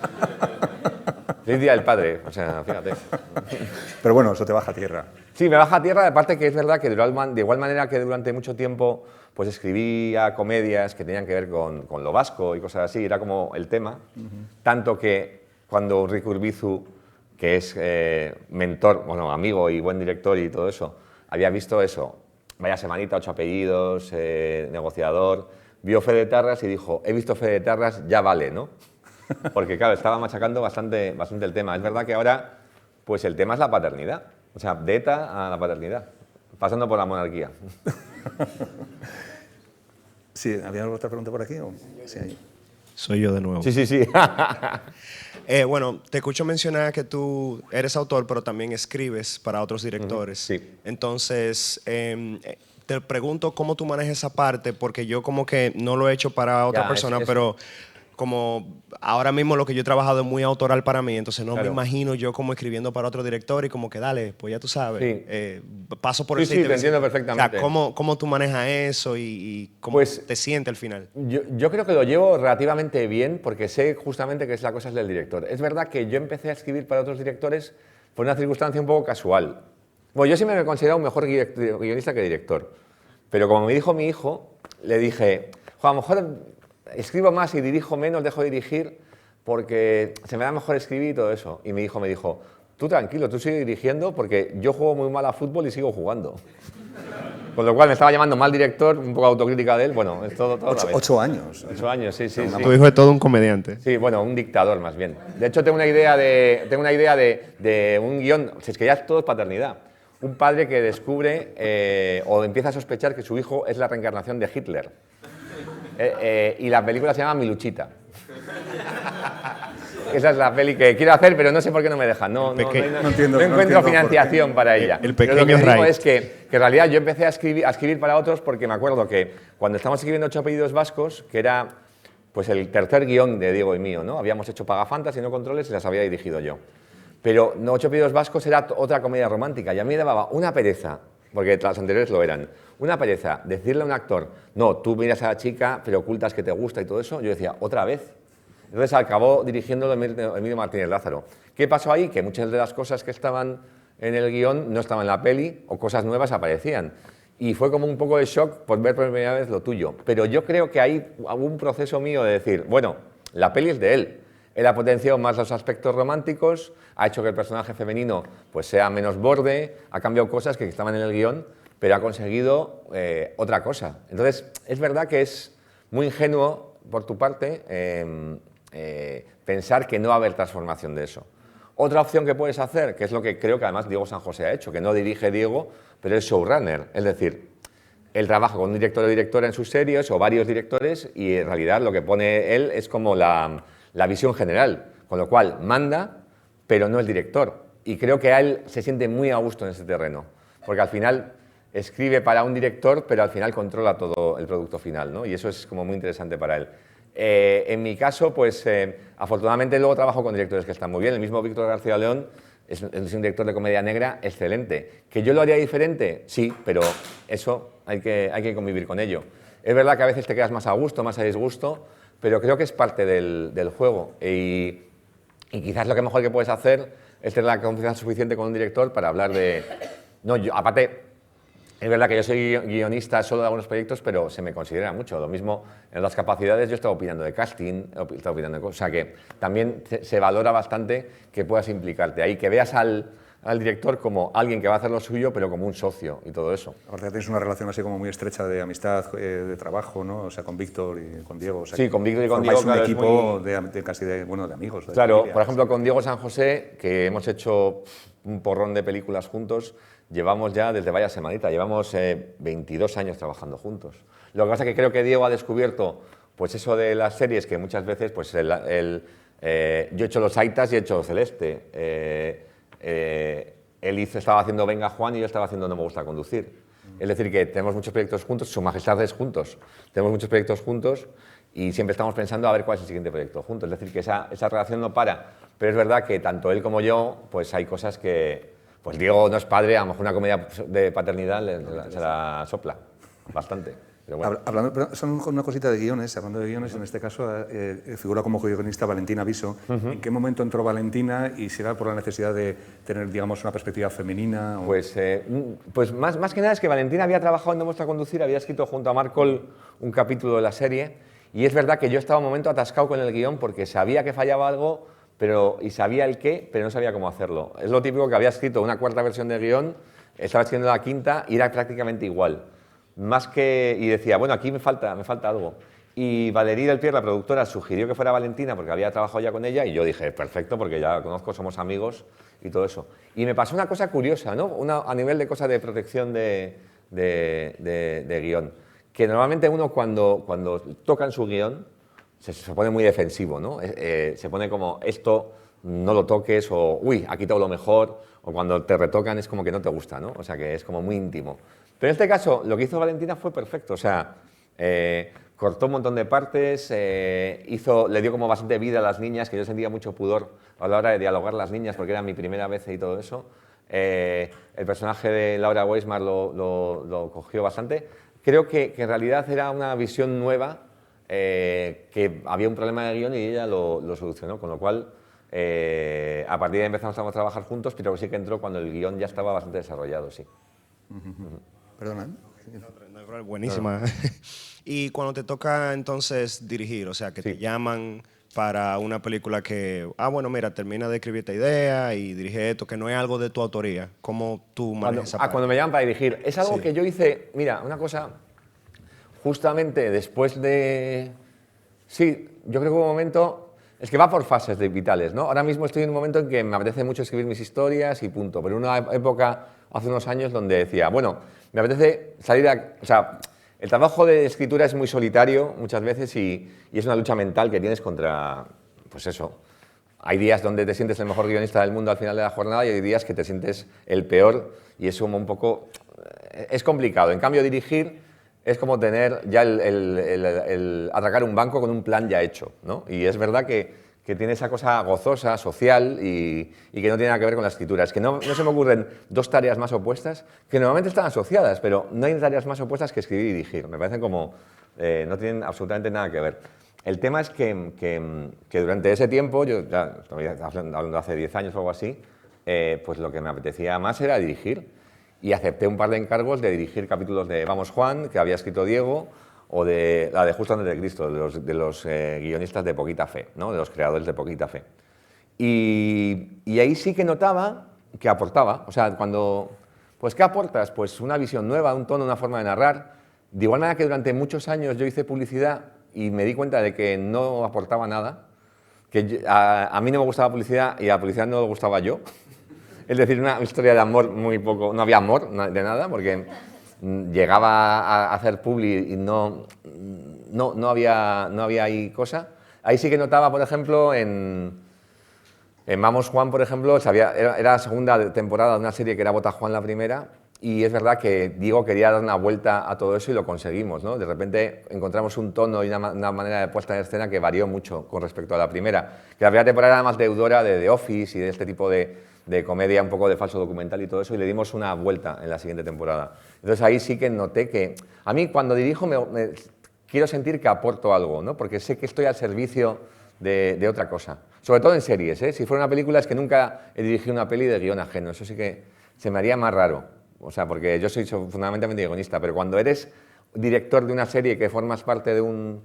Feliz Día del Padre, o sea, fíjate. Pero bueno, eso te baja a tierra. Sí, me baja a tierra, aparte que es verdad que de igual manera que durante mucho tiempo pues escribía comedias que tenían que ver con lo vasco y cosas así, era como el tema, tanto que cuando Riku Urbizu, que es mentor, bueno, amigo y buen director y todo eso, había visto eso, Vaya Semanita, 8 apellidos, negociador... Vio Fe de Tarras y dijo, he visto Fe de Tarras, ya vale, ¿no? Porque claro, estaba machacando bastante el tema. Es verdad que ahora, pues el tema es la paternidad. O sea, de ETA a la paternidad, pasando por la monarquía. Sí, ¿había alguna otra pregunta por aquí? Sí, ahí. Soy yo de nuevo. Sí. Bueno, te escucho mencionar que tú eres autor, pero también escribes para otros directores. Sí. Entonces, te pregunto cómo tú manejas esa parte, porque yo como que no lo he hecho para otra persona, pero como ahora mismo lo que yo he trabajado es muy autoral para mí, entonces no me imagino yo como escribiendo para otro director y como que dale, pues ya tú sabes, paso por el Sí, te entiendo perfectamente. O sea, ¿cómo tú manejas eso y cómo te sientes al final? Yo creo que lo llevo relativamente bien porque sé justamente que es la cosa del director. Es verdad que yo empecé a escribir para otros directores por una circunstancia un poco casual. Bueno, yo siempre me he considerado un mejor guionista que director, pero como me dijo mi hijo, le dije, a lo mejor escribo más y dirijo menos, dejo de dirigir porque se me da mejor escribir y todo eso. Y mi hijo me dijo, tú tranquilo, tú sigue dirigiendo porque yo juego muy mal a fútbol y sigo jugando. Con lo cual me estaba llamando mal director, un poco autocrítica de él, bueno, es todo 8 años. 8 años, sí. Tu hijo es todo un comediante. Sí, bueno, un dictador más bien. De hecho, tengo una idea de un guión, si es que ya es todo paternidad. Un padre que descubre o empieza a sospechar que su hijo es la reencarnación de Hitler. Y la película se llama Mi Luchita. Esa es la peli que quiero hacer, pero no sé por qué no me dejan. No encuentro financiación para ella. El pequeño pero lo que digo Ray. es que en realidad yo empecé a escribir para otros porque me acuerdo que cuando estábamos escribiendo 8 apellidos vascos, que era pues el tercer guión de Diego y mío, ¿no? Habíamos hecho Pagafantas y No Controles y las había dirigido yo. Pero 8 apellidos vascos era otra comedia romántica y a mí me daba una pereza, porque las anteriores lo eran, una pereza decirle a un actor, no, tú miras a la chica, pero ocultas que te gusta y todo eso. Yo decía, ¿otra vez? Entonces acabó dirigiéndolo Emilio Martínez Lázaro. ¿Qué pasó ahí? Que muchas de las cosas que estaban en el guión no estaban en la peli o cosas nuevas aparecían. Y fue como un poco de shock por ver por primera vez lo tuyo. Pero yo creo que hay algún proceso mío de decir, bueno, la peli es de él. Él ha potenciado más los aspectos románticos, ha hecho que el personaje femenino pues, sea menos borde, ha cambiado cosas que estaban en el guión, pero ha conseguido otra cosa. Entonces, es verdad que es muy ingenuo por tu parte pensar que no va a haber transformación de eso. Otra opción que puedes hacer, que es lo que creo que además Diego San José ha hecho, que no dirige Diego, pero es showrunner, es decir, él trabaja con un director o directora en sus series o varios directores y en realidad lo que pone él es como la visión general, con lo cual manda, pero no el director. Y creo que a él se siente muy a gusto en ese terreno, porque al final escribe para un director, pero al final controla todo el producto final, ¿no? Y eso es como muy interesante para él. En mi caso, pues afortunadamente luego trabajo con directores que están muy bien. El mismo Víctor García León es un director de comedia negra excelente. ¿Que yo lo haría diferente? Sí, pero eso hay que convivir con ello. Es verdad que a veces te quedas más a gusto, más a disgusto, pero creo que es parte del juego. Y quizás lo que mejor que puedes hacer es tener la confianza suficiente con un director para hablar de... No, aparte, es verdad que yo soy guionista solo de algunos proyectos, pero se me considera mucho. Lo mismo en las capacidades, yo estaba opinando de casting, estaba opinando de cosas. O sea que también se valora bastante que puedas implicarte ahí, que veas al director como alguien que va a hacer lo suyo, pero como un socio y todo eso. Aparte tienes una relación así como muy estrecha de amistad, de trabajo, ¿no? O sea, con Víctor y con Diego. O sea, sí, con Víctor y con Diego. Un equipo de casi de amigos. Claro, familia, por ejemplo, con Diego San José, que hemos hecho un porrón de películas juntos, llevamos ya desde vaya semanita, llevamos 22 años trabajando juntos. Lo que pasa es que creo que Diego ha descubierto pues eso de las series que muchas veces pues yo he hecho Los Aitas y he hecho Celeste. Él estaba haciendo Venga Juan y yo estaba haciendo No me gusta conducir. Es decir, que tenemos muchos proyectos juntos, Su Majestad es juntos. Tenemos muchos proyectos juntos y siempre estamos pensando a ver cuál es el siguiente proyecto juntos. Es decir, que esa relación no para. Pero es verdad que tanto él como yo, pues hay cosas que... Pues Diego no es padre, a lo mejor una comedia de paternidad se la sopla bastante. Pero bueno. Hablando, son una cosita de guiones, hablando de guiones, en este caso figura como guionista Valentina Viso. ¿En qué momento entró Valentina y si era por la necesidad de tener, digamos, una perspectiva femenina? O... Pues más que nada es que Valentina había trabajado en No me gusta conducir, había escrito junto a Marcol un capítulo de la serie y es verdad que yo estaba un momento atascado con el guión porque sabía que fallaba algo y sabía el qué, pero no sabía cómo hacerlo. Es lo típico que había escrito una cuarta versión del guión, estaba escribiendo la quinta y era prácticamente igual. Y decía, bueno, aquí me falta algo. Y Valerie Delpierre, la productora, sugirió que fuera Valentina porque había trabajado ya con ella y yo dije, perfecto, porque ya la conozco, somos amigos y todo eso. Y me pasó una cosa curiosa, ¿no? A nivel de cosa de protección de guión, que normalmente uno cuando tocan su guión se pone muy defensivo, ¿no? Se pone como, esto no lo toques, o uy, ha quitado lo mejor, o cuando te retocan es como que no te gusta, ¿no? O sea, que es como muy íntimo. Pero en este caso, lo que hizo Valentina fue perfecto, o sea, cortó un montón de partes, le dio como bastante vida a las niñas, que yo sentía mucho pudor a la hora de dialogar las niñas, porque era mi primera vez y todo eso. El personaje de Laura Weismar lo cogió bastante. Creo que en realidad era una visión nueva, que había un problema de guión y ella lo solucionó, con lo cual a partir de ahí empezamos a trabajar juntos, pero sí que entró cuando el guión ya estaba bastante desarrollado, sí. Perdona. No, buenísima. Claro. Y cuando te toca entonces dirigir, o sea, que te llaman para una película que, bueno, mira, termina de escribir esta idea y dirige esto, que no es algo de tu autoría, ¿cómo tú manejas esa parte? Cuando me llaman para dirigir, es algo que yo hice, mira, una cosa, justamente después de... Sí, yo creo que hubo un momento, es que va por fases vitales, ¿no? Ahora mismo estoy en un momento en que me apetece mucho escribir mis historias y punto, pero en una época, hace unos años, donde decía, bueno, me apetece salir o sea, el trabajo de escritura es muy solitario muchas veces y es una lucha mental que tienes contra, pues eso. Hay días donde te sientes el mejor guionista del mundo al final de la jornada y hay días que te sientes el peor y es como un poco... Es complicado. En cambio, dirigir es como tener ya el atracar un banco con un plan ya hecho, ¿no? Y es verdad que tiene esa cosa gozosa, social y que no tiene nada que ver con la escritura. Es que no se me ocurren dos tareas más opuestas que normalmente están asociadas, pero no hay tareas más opuestas que escribir y dirigir. Me parecen como... no tienen absolutamente nada que ver. El tema es que durante ese tiempo, yo ya estoy hablando hace 10 años o algo así, pues lo que me apetecía más era dirigir. Y acepté un par de encargos de dirigir capítulos de Vamos Juan, que había escrito Diego, o de la de Justo antes de Cristo, de los guionistas de Poquita Fe, ¿no? De los creadores de Poquita Fe. Y ahí sí que notaba que aportaba. O sea, cuando Pues ¿qué aportas? Pues una visión nueva, un tono, una forma de narrar. De igual manera que durante muchos años yo hice publicidad y me di cuenta de que no aportaba nada, que a mí no me gustaba la publicidad y a la publicidad no le gustaba yo. Es decir, una historia de amor muy poco, no había amor de nada, porque llegaba a hacer publi y no había ahí cosa. Ahí sí que notaba, por ejemplo, en Vamos Juan, por ejemplo, era la segunda temporada de una serie que era Bota Juan la primera, y es verdad que Diego quería dar una vuelta a todo eso y lo conseguimos, ¿no? De repente encontramos un tono y una manera de puesta en escena que varió mucho con respecto a la primera. Que la primera temporada era más deudora de The Office y de este tipo de comedia, un poco de falso documental y todo eso, y le dimos una vuelta en la siguiente temporada. Entonces ahí sí que noté que... A mí cuando dirijo quiero sentir que aporto algo, ¿no? Porque sé que estoy al servicio de otra cosa. Sobre todo en series, ¿eh? Si fuera una película es que nunca he dirigido una peli de guión ajeno, eso sí que se me haría más raro. O sea, porque yo soy fundamentalmente guionista, pero cuando eres director de una serie que formas parte de un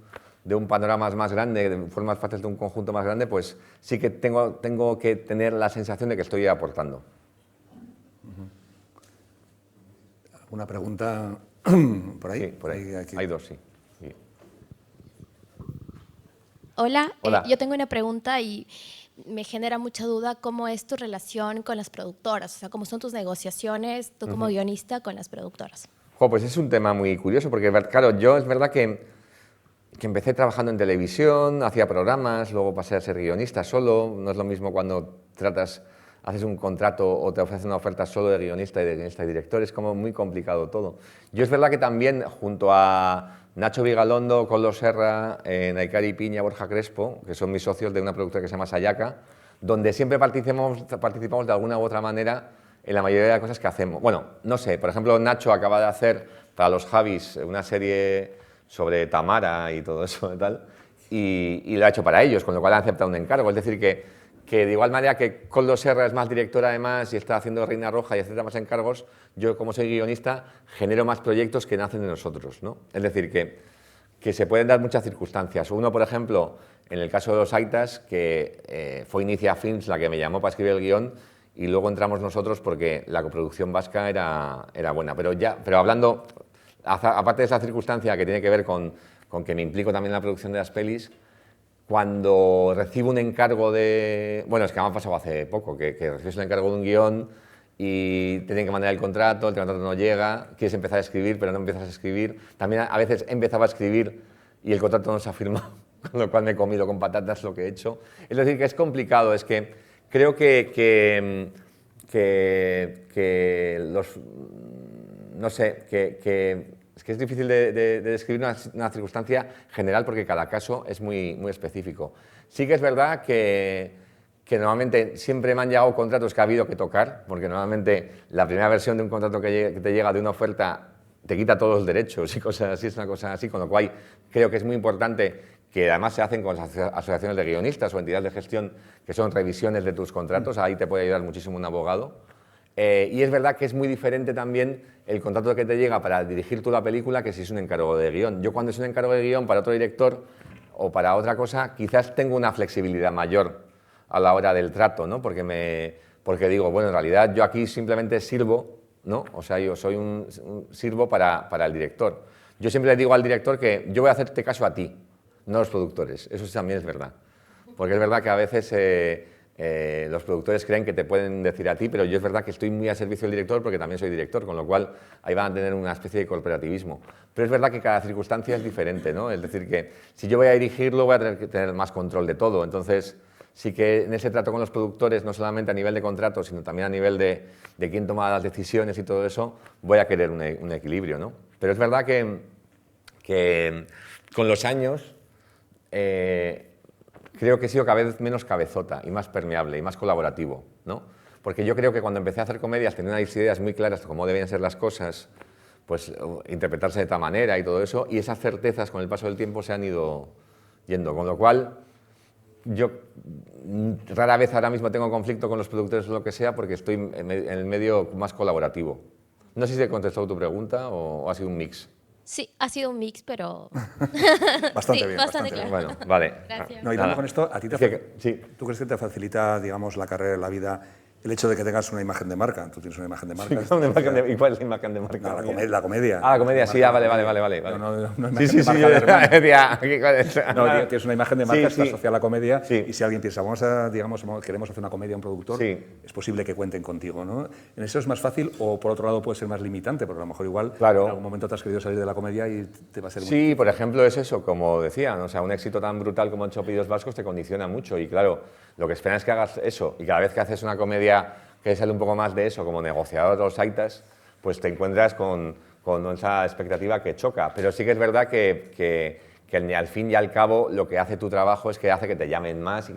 panorama más grande, formas parte de un conjunto más grande, pues sí que tengo que tener la sensación de que estoy aportando. ¿Alguna pregunta por ahí? Sí, por ahí. Aquí. Hay dos, sí. Hola, yo tengo una pregunta y me genera mucha duda, ¿cómo es tu relación con las productoras? O sea, ¿cómo son tus negociaciones, tú como guionista, con las productoras? Pues es un tema muy curioso, porque claro, yo es verdad que empecé trabajando en televisión, hacía programas, luego pasé a ser guionista solo. No es lo mismo cuando haces un contrato o te ofrecen una oferta solo de guionista y director, es como muy complicado todo. Yo es verdad que también, junto a Nacho Vigalondo, Coldo Serra, Naikari Piña, Borja Crespo, que son mis socios de una productora que se llama Sayaka, donde siempre participamos de alguna u otra manera en la mayoría de las cosas que hacemos. Bueno, no sé, por ejemplo, Nacho acaba de hacer para los Javis una serie sobre Tamara y todo eso y tal, y lo ha hecho para ellos, con lo cual han aceptado un encargo. Es decir, que de igual manera que Coldo Serra es más directora además y está haciendo Reina Roja y acepta más encargos, yo como soy guionista genero más proyectos que nacen de nosotros, ¿no? Es decir, que se pueden dar muchas circunstancias. Uno, por ejemplo, en el caso de Los Aitas, que fue Inicia Films la que me llamó para escribir el guión y luego entramos nosotros porque la coproducción vasca era buena. Pero hablando, aparte de esa circunstancia que tiene que ver con que me implico también en la producción de las pelis, cuando recibo un encargo de... Bueno, es que me ha pasado hace poco, que recibes un encargo de un guión y tienen que mandar el contrato no llega, quieres empezar a escribir, pero no empiezas a escribir. También a veces empezaba a escribir y el contrato no se ha firmado, con lo cual me he comido con patatas lo que he hecho. Es decir, que es complicado, es que creo que los... No sé, es que es difícil de describir una circunstancia general porque cada caso es muy específico. Sí que es verdad que normalmente siempre me han llegado contratos que ha habido que tocar, porque normalmente la primera versión de un contrato que te llega de una oferta te quita todos los derechos y cosas así, es una cosa así, con lo cual creo que es muy importante que además se hacen con las asociaciones de guionistas o entidades de gestión que son revisiones de tus contratos, ahí te puede ayudar muchísimo un abogado. Y es verdad que es muy diferente también el contrato que te llega para dirigir tú la película que si es un encargo de guión. Yo cuando es un encargo de guión para otro director o para otra cosa, quizás tengo una flexibilidad mayor a la hora del trato, ¿no? Porque digo, bueno, en realidad yo aquí simplemente sirvo, ¿no? O sea, yo soy sirvo para el director. Yo siempre le digo al director que yo voy a hacerte caso a ti, no a los productores. Eso también es verdad. Porque es verdad que a veces los productores creen que te pueden decir a ti, pero yo es verdad que estoy muy al servicio del director porque también soy director, con lo cual ahí van a tener una especie de corporativismo. Pero es verdad que cada circunstancia es diferente, ¿no? Es decir, que si yo voy a dirigirlo voy a tener que tener más control de todo. Entonces, sí que en ese trato con los productores, no solamente a nivel de contrato, sino también a nivel de quién toma las decisiones y todo eso, voy a querer un equilibrio, ¿no? Pero es verdad que con los años creo que he sido cada vez menos cabezota y más permeable y más colaborativo, ¿no? Porque yo creo que cuando empecé a hacer comedias tenía unas ideas muy claras de cómo debían ser las cosas, pues interpretarse de tal manera y todo eso, y esas certezas con el paso del tiempo se han ido yendo, con lo cual yo rara vez ahora mismo tengo conflicto con los productores o lo que sea porque estoy en el medio más colaborativo. No sé si he contestado tu pregunta o ha sido un mix. Sí, ha sido un mix, pero... Bastante sí, bien. Bastante claro. Bueno, vale. Gracias. No, y dando con esto, ¿a ti ¿Tú crees que te facilita, digamos, la carrera, la vida, El hecho de que tengas una imagen de marca. Tú tienes una imagen de marca. ¿Y cuál es la imagen de marca? No, la comedia. Ah, la comedia, sí, vale. No imagen de marca No, tienes una imagen de marca, está asociada a la comedia, y si alguien piensa, queremos hacer una comedia a un productor, es posible que cuenten contigo, ¿no? En eso es más fácil, o por otro lado puede ser más limitante, porque a lo mejor igual en algún momento te has querido salir de la comedia y te va a ser muy... por ejemplo, es eso, como decía, ¿no? O sea, un éxito tan brutal como Ocho apellidos vascos te condiciona mucho, y claro, lo que esperan es que hagas eso, y cada vez que haces una comedia que sale un poco más de eso, como negociador de los aitas, pues te encuentras con esa expectativa que choca. Pero sí que es verdad que al fin y al cabo lo que hace tu trabajo es que hace que te llamen más y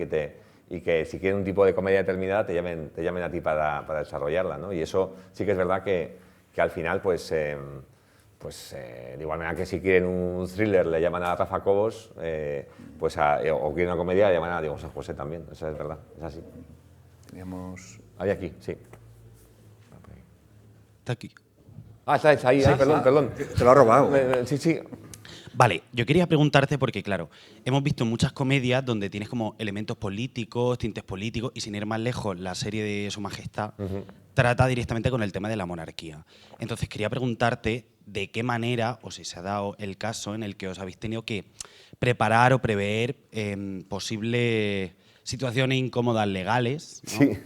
que si quieren un tipo de comedia determinada te llamen a ti para desarrollarla, ¿no? Y eso sí que es verdad que al final, de igual manera que si quieren un thriller le llaman a Rafa Cobos, o quieren una comedia le llaman a Diego San José también. Eso es verdad, es así. Teníamos... Ahí aquí, sí. Está aquí. Ah, está ahí, perdón. Te lo ha robado. Sí. Vale, yo quería preguntarte porque, claro, hemos visto muchas comedias donde tienes como elementos políticos, tintes políticos, y sin ir más lejos, la serie de Su Majestad trata directamente con el tema de la monarquía. Entonces, quería preguntarte de qué manera, o si se ha dado el caso en el que os habéis tenido que preparar o prever posibles situaciones incómodas legales, ¿no? Sí.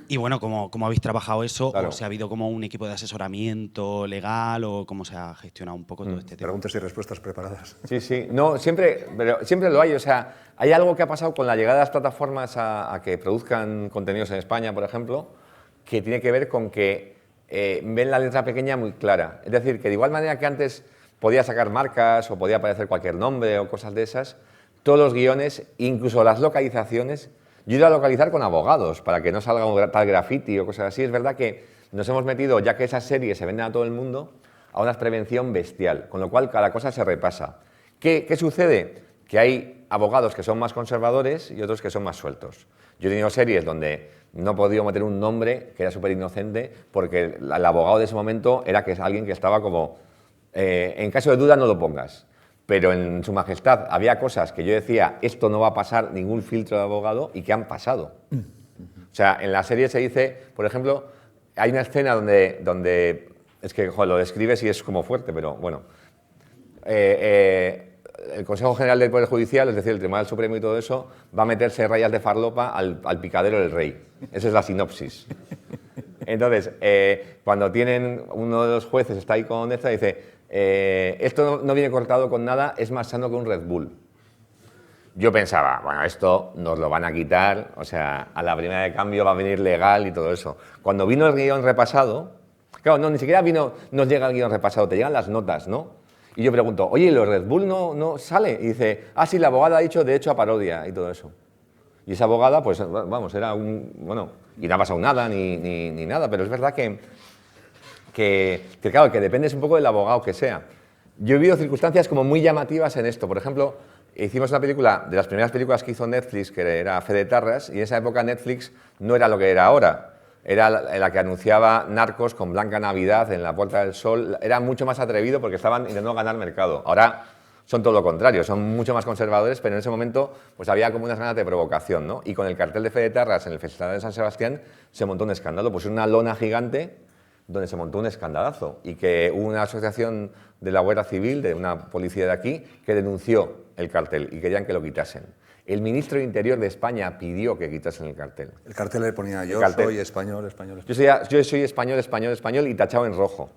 Y bueno, ¿cómo habéis trabajado eso? Claro. ¿O si ha habido como un equipo de asesoramiento legal o cómo se ha gestionado un poco todo este tema? Preguntas y respuestas preparadas. Sí. No, siempre lo hay. O sea, hay algo que ha pasado con la llegada de las plataformas a que produzcan contenidos en España, por ejemplo, que tiene que ver con que ven la letra pequeña muy clara. Es decir, que de igual manera que antes podía sacar marcas o podía aparecer cualquier nombre o cosas de esas, todos los guiones, incluso las localizaciones, yo he ido a localizar con abogados para que no salga un tal graffiti o cosas así. Es verdad que nos hemos metido, ya que esas series se venden a todo el mundo, a una prevención bestial, con lo cual cada cosa se repasa. ¿Qué sucede? Que hay abogados que son más conservadores y otros que son más sueltos. Yo he tenido series donde no he podido meter un nombre que era súper inocente porque el abogado de ese momento era que es alguien que estaba como, en caso de duda no lo pongas. Pero en Su Majestad había cosas que yo decía, esto no va a pasar ningún filtro de abogado, y que han pasado. O sea, en la serie se dice, por ejemplo, hay una escena donde es que lo describes y es como fuerte, pero bueno. El Consejo General del Poder Judicial, es decir, el Tribunal Supremo y todo eso, va a meterse rayas de farlopa al picadero del rey. Esa es la sinopsis. Entonces, cuando uno de los jueces está ahí con esta, dice... esto no viene cortado con nada, es más sano que un Red Bull. Yo pensaba, bueno, esto nos lo van a quitar, o sea, a la primera de cambio va a venir legal y todo eso. Cuando vino el guión repasado, claro, no, ni siquiera nos llega el guión repasado, te llegan las notas, ¿no? Y yo pregunto, oye, ¿los Red Bull no sale? Y dice, sí, la abogada ha dicho de hecho a parodia y todo eso. Y esa abogada, pues, vamos, era bueno, y no ha pasado nada ni nada, pero es verdad que claro, que dependes un poco del abogado que sea. Yo he vivido circunstancias como muy llamativas en esto. Por ejemplo, hicimos una película, de las primeras películas que hizo Netflix, que era Fe de Tarras, y en esa época Netflix no era lo que era ahora. Era la que anunciaba Narcos con Blanca Navidad en la Puerta del Sol. Era mucho más atrevido porque estaban intentando ganar mercado. Ahora son todo lo contrario, son mucho más conservadores, pero en ese momento pues había como unas ganas de provocación, ¿no? Y con el cartel de Fe de Tarras en el Festival de San Sebastián se montó un escándalo, pues una lona gigante donde se montó un escandalazo y que hubo una asociación de la Guardia Civil, de una policía de aquí, que denunció el cartel y querían que lo quitasen. El ministro de Interior de España pidió que quitasen el cartel. El cartel le ponía yo soy español. Yo soy español y tachado en rojo,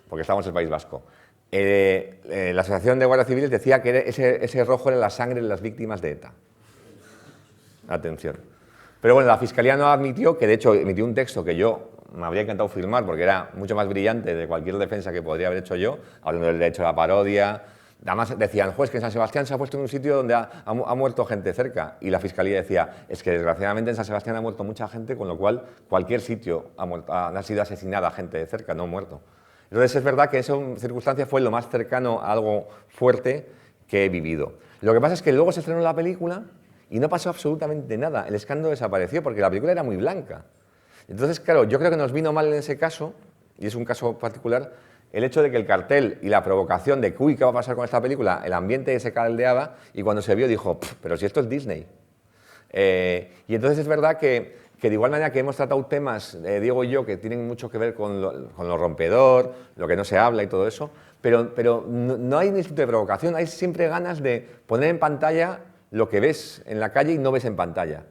porque estamos en el País Vasco. La Asociación de Guardia Civiles decía que ese rojo era la sangre de las víctimas de ETA. Atención. Pero bueno, la Fiscalía no admitió, que de hecho emitió un texto que yo me habría encantado firmar porque era mucho más brillante de cualquier defensa que podría haber hecho yo, hablando del derecho a la parodia. Además decían, juez, que en San Sebastián se ha puesto en un sitio donde ha muerto gente cerca. Y la Fiscalía decía, es que desgraciadamente en San Sebastián ha muerto mucha gente, con lo cual cualquier sitio ha sido asesinada gente de cerca, no muerto. Entonces es verdad que esa circunstancia fue lo más cercano a algo fuerte que he vivido. Lo que pasa es que luego se estrenó la película y no pasó absolutamente nada. El escándalo desapareció porque la película era muy blanca. Entonces, claro, yo creo que nos vino mal en ese caso, y es un caso particular, el hecho de que el cartel y la provocación de uy, ¿qué va a pasar con esta película? El ambiente se caldeaba y cuando se vio dijo, pero si esto es Disney. Y entonces es verdad que que de igual manera que hemos tratado temas, Diego y yo, que tienen mucho que ver con lo rompedor, lo que no se habla y todo eso, pero no hay un instinto de provocación, hay siempre ganas de poner en pantalla lo que ves en la calle y no ves en pantalla.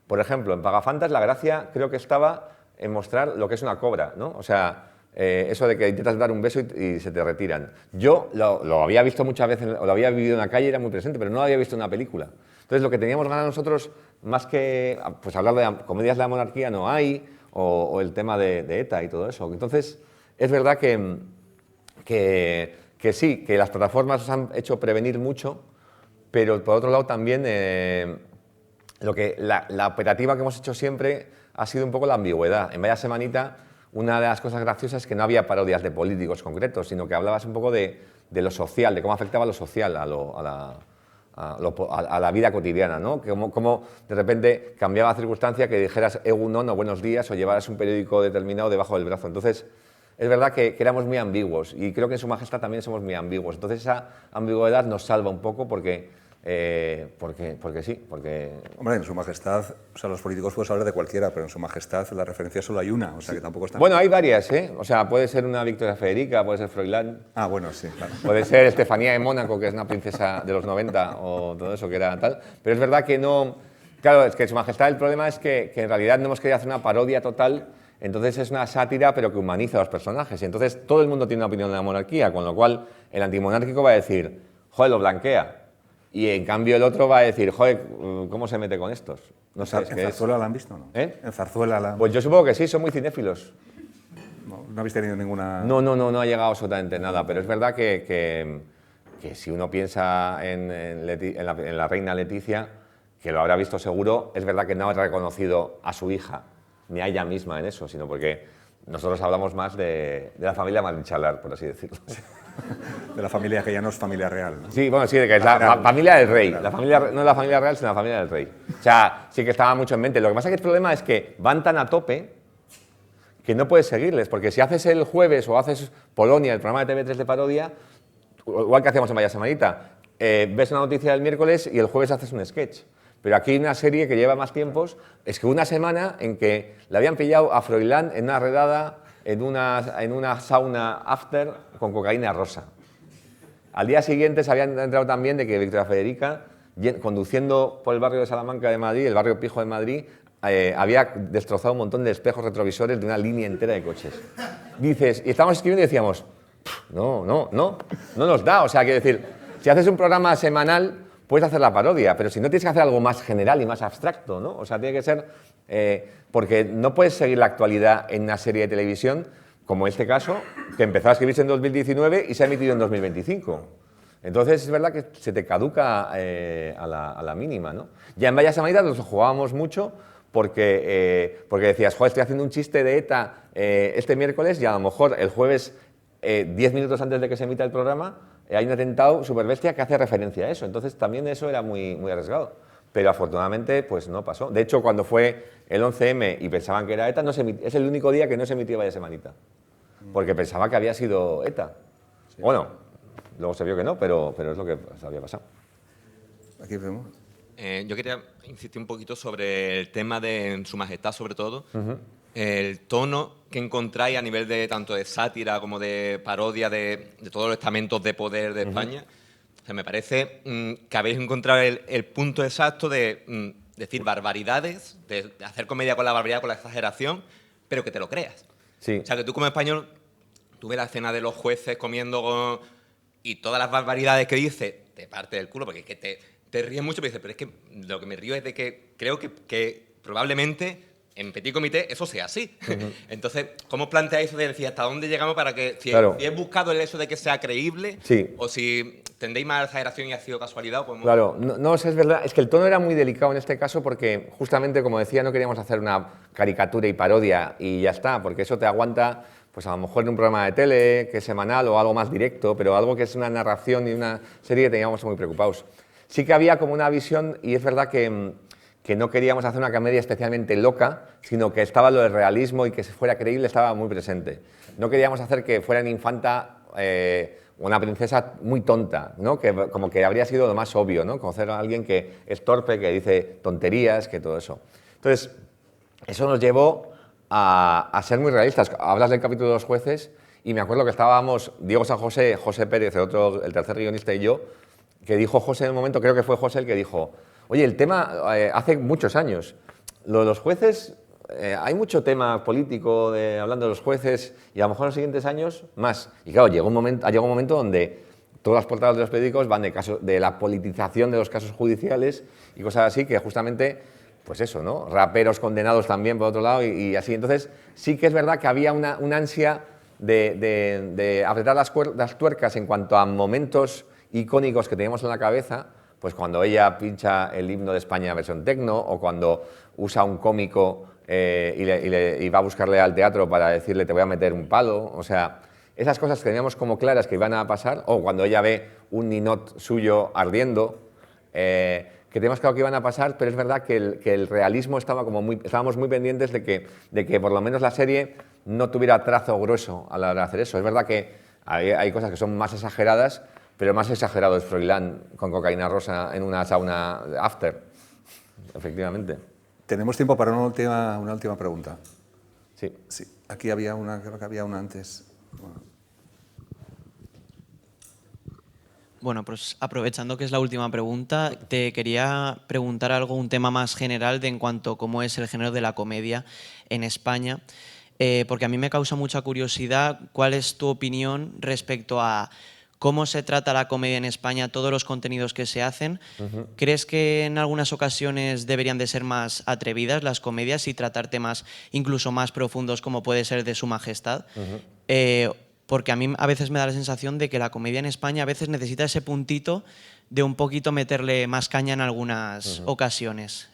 Por ejemplo, en Pagafantas la gracia creo que estaba en mostrar lo que es una cobra, ¿no? O sea, eso de que intentas dar un beso y se te retiran. Yo lo había visto muchas veces, o lo había vivido en la calle, era muy presente, pero no lo había visto en una película. Entonces, lo que teníamos ganas nosotros, más que pues, hablar de comedias de la monarquía, no hay, o el tema de ETA y todo eso. Entonces, es verdad que sí, que las plataformas nos han hecho prevenir mucho, pero por otro lado también la operativa que hemos hecho siempre ha sido un poco la ambigüedad. En Vaya Semanita, una de las cosas graciosas es que no había parodias de políticos concretos, sino que hablabas un poco de lo social, de cómo afectaba lo social a la vida cotidiana, ¿no? Cómo de repente cambiaba la circunstancia que dijeras Egunon o buenos días o llevaras un periódico determinado debajo del brazo. Entonces, es verdad que éramos muy ambiguos y creo que en Su Majestad también somos muy ambiguos. Entonces, esa ambigüedad nos salva un poco porque sí. Hombre, en Su Majestad, o sea, los políticos puedes hablar de cualquiera, pero en Su Majestad la referencia solo hay una, o sea, que tampoco está... Bueno, hay varias, ¿eh? O sea, puede ser una Victoria Federica, puede ser Froilán. Ah, bueno, sí, claro. Puede ser Estefanía de Mónaco, que es una princesa de los 90, o todo eso que era tal. Pero es verdad que no... Claro, es que Su Majestad el problema es que en realidad no hemos querido hacer una parodia total, entonces es una sátira, pero que humaniza a los personajes. Y entonces todo el mundo tiene una opinión de la monarquía, con lo cual el antimonárquico va a decir, joder, lo blanquea. Y en cambio el otro va a decir, joder, ¿cómo se mete con estos? No sé, ¿En Zarzuela la han visto o no? ¿En Zarzuela la...? Pues yo supongo que sí, son muy cinéfilos. No habéis tenido ninguna...? No ha llegado absolutamente nada, pero es verdad que si uno piensa en la reina Leticia, que lo habrá visto seguro, es verdad que no ha reconocido a su hija, ni a ella misma en eso, sino porque nosotros hablamos más de la familia Marichalar, por así decirlo. De la familia que ya no es familia real, ¿no? Sí, bueno, sí, de que es la familia del rey. La familia, no la familia real, sino la familia del rey. O sea, sí que estaba mucho en mente. Lo que pasa es que el problema es que van tan a tope que no puedes seguirles, porque si haces el jueves o haces Polonia, el programa de TV3 de parodia, igual que hacíamos en Vaya Semanita, ves una noticia del miércoles y el jueves haces un sketch. Pero aquí hay una serie que lleva más tiempos, es que una semana en que le habían pillado a Froilán en una redada en una sauna after con cocaína rosa. Al día siguiente se habían enterado también de que Victoria Federica, conduciendo por el barrio de Salamanca de Madrid, el barrio Pijo de Madrid, había destrozado un montón de espejos retrovisores de una línea entera de coches. Dices, y estábamos escribiendo y decíamos, no nos da. O sea, quiero decir, si haces un programa semanal, puedes hacer la parodia, pero si no tienes que hacer algo más general y más abstracto, ¿no? O sea, tiene que ser... porque no puedes seguir la actualidad en una serie de televisión, como este caso, que empezó a escribirse en 2019 y se ha emitido en 2025. Entonces, es verdad que se te caduca a la mínima, ¿no? Ya en Vaya Semanita nos jugábamos mucho porque decías, joder, estoy haciendo un chiste de ETA este miércoles y a lo mejor el jueves, 10 minutos antes de que se emita el programa, hay un atentado superbestia que hace referencia a eso. Entonces, también eso era muy, muy arriesgado. Pero afortunadamente, pues no pasó. De hecho, cuando fue el 11M y pensaban que era ETA, es el único día que no se emitió Vaya Semanita. Porque pensaba que había sido ETA. Sí. Bueno, luego se vio que no, pero es lo que había pasado. Aquí vemos. Yo quería insistir un poquito sobre el tema de Su Majestad, sobre todo. El tono que encontráis a nivel de tanto de sátira como de parodia de todos los estamentos de poder de España. O sea, me parece que habéis encontrado el punto exacto de decir barbaridades, de hacer comedia con la barbaridad, con la exageración, pero que te lo creas. Sí. O sea, que tú como español, tú ves la escena de los jueces comiendo y todas las barbaridades que dice, te parte del culo, porque es que te ríes mucho, pero dices, pero es que lo que me río es de que creo que probablemente en petit comité eso sea así. Entonces, ¿cómo planteáis eso de decir hasta dónde llegamos para que, si es buscado el hecho de que sea creíble, o si tendéis más exageración y ha sido casualidad? Pues claro, no, es verdad, es que el tono era muy delicado en este caso porque justamente, como decía, no queríamos hacer una caricatura y parodia y ya está, porque eso te aguanta, pues a lo mejor en un programa de tele, que es semanal o algo más directo, pero algo que es una narración y una serie que teníamos muy preocupados. Sí que había como una visión, y es verdad que no queríamos hacer una comedia especialmente loca, sino que estaba lo del realismo y que se fuera creíble, estaba muy presente. No queríamos hacer que fuera una infanta, una princesa muy tonta, ¿no? Como que habría sido lo más obvio, ¿no? Conocer a alguien que es torpe, que dice tonterías, que todo eso. Entonces, eso nos llevó a ser muy realistas. Hablas del capítulo de los jueces y me acuerdo que estábamos Diego San José, José Pérez, el tercer guionista y yo, que dijo José en el momento, creo que fue José el que dijo, oye, el tema, hace muchos años, lo de los jueces, hay mucho tema político hablando de los jueces y a lo mejor en los siguientes años más. Y claro, ha llegado un momento donde todas las portadas de los periódicos van de la politización de los casos judiciales y cosas así, que justamente, pues eso, ¿no? Raperos condenados también, por otro lado, y así. Entonces, sí que es verdad que había una ansia de apretar las tuercas en cuanto a momentos icónicos que teníamos en la cabeza, pues cuando ella pincha el himno de España versión tecno, o cuando usa un cómico y va a buscarle al teatro para decirle te voy a meter un palo, o sea, esas cosas que teníamos como claras que iban a pasar, o cuando ella ve un ninot suyo ardiendo, que teníamos claro que iban a pasar, pero es verdad que el realismo estábamos muy pendientes de que por lo menos la serie no tuviera trazo grueso a la hora de hacer eso. Es verdad que hay cosas que son más exageradas, pero más exagerado es Froilán con cocaína rosa en una sauna after, efectivamente. Tenemos tiempo para una última pregunta. Sí. Sí. Aquí había una, creo que había una antes. Bueno, pues aprovechando que es la última pregunta, te quería preguntar un tema más general en cuanto a cómo es el género de la comedia en España, porque a mí me causa mucha curiosidad cuál es tu opinión respecto a cómo se trata la comedia en España, todos los contenidos que se hacen. ¿Crees que en algunas ocasiones deberían de ser más atrevidas las comedias y tratar temas incluso más profundos como puede ser de Su Majestad? Porque a mí a veces me da la sensación de que la comedia en España a veces necesita ese puntito de un poquito meterle más caña en algunas ocasiones.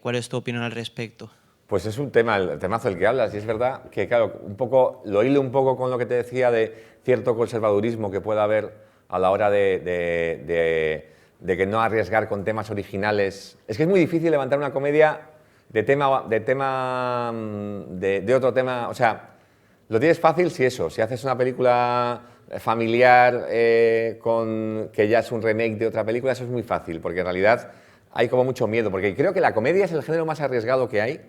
¿Cuál es tu opinión al respecto? Pues es un tema, el temazo del que hablas, y es verdad que, claro, lo hilo un poco con lo que te decía de cierto conservadurismo que pueda haber a la hora de que no arriesgar con temas originales. Es que es muy difícil levantar una comedia de otro tema, o sea, lo tienes fácil si haces una película familiar que ya es un remake de otra película, eso es muy fácil, porque en realidad hay como mucho miedo, porque creo que la comedia es el género más arriesgado que hay,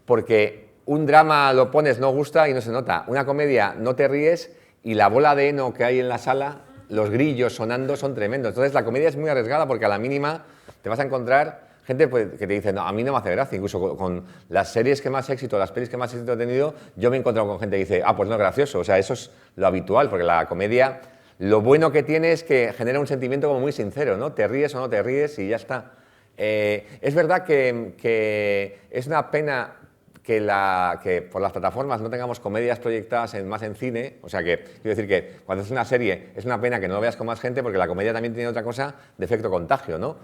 porque un drama lo pones, no gusta y no se nota. Una comedia no te ríes y la bola de heno que hay en la sala, los grillos sonando son tremendos. Entonces la comedia es muy arriesgada porque a la mínima te vas a encontrar gente que te dice, no, a mí no me hace gracia. Incluso con las series que más éxito, las pelis que más éxito he tenido, yo me he encontrado con gente que dice, pues no es gracioso. O sea, eso es lo habitual, porque la comedia, lo bueno que tiene es que genera un sentimiento como muy sincero, ¿no? Te ríes o no te ríes y ya está. Es verdad que es una pena que por las plataformas no tengamos comedias proyectadas más en cine, o sea que, quiero decir que cuando es una serie es una pena que no lo veas con más gente porque la comedia también tiene otra cosa de efecto contagio, ¿no?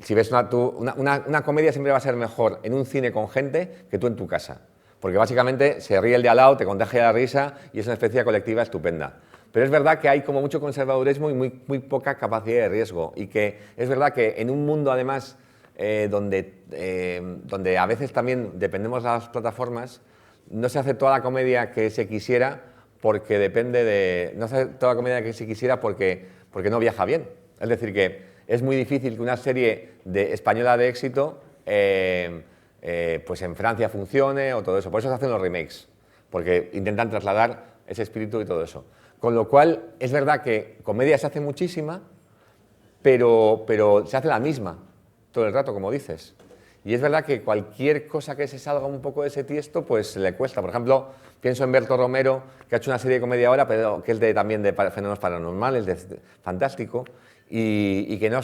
Si ves una comedia siempre va a ser mejor en un cine con gente que tú en tu casa, porque básicamente se ríe el de al lado, te contagia la risa y es una especie colectiva estupenda. Pero es verdad que hay como mucho conservadurismo y muy poca capacidad de riesgo y que es verdad que en un mundo además donde a veces también dependemos de las plataformas, no se hace toda la comedia que se quisiera porque no se hace toda la comedia que se quisiera porque no viaja bien. Es decir, que es muy difícil que una serie española de éxito pues en Francia funcione o todo eso. Por eso se hacen los remakes, porque intentan trasladar ese espíritu y todo eso. Con lo cual, es verdad que comedia se hace muchísima, pero se hace la misma todo el rato, como dices. Y es verdad que cualquier cosa que se salga un poco de ese tiesto, pues le cuesta. Por ejemplo, pienso en Berto Romero, que ha hecho una serie de comedia ahora, pero que es también de fenómenos paranormales, fantástico, y que no...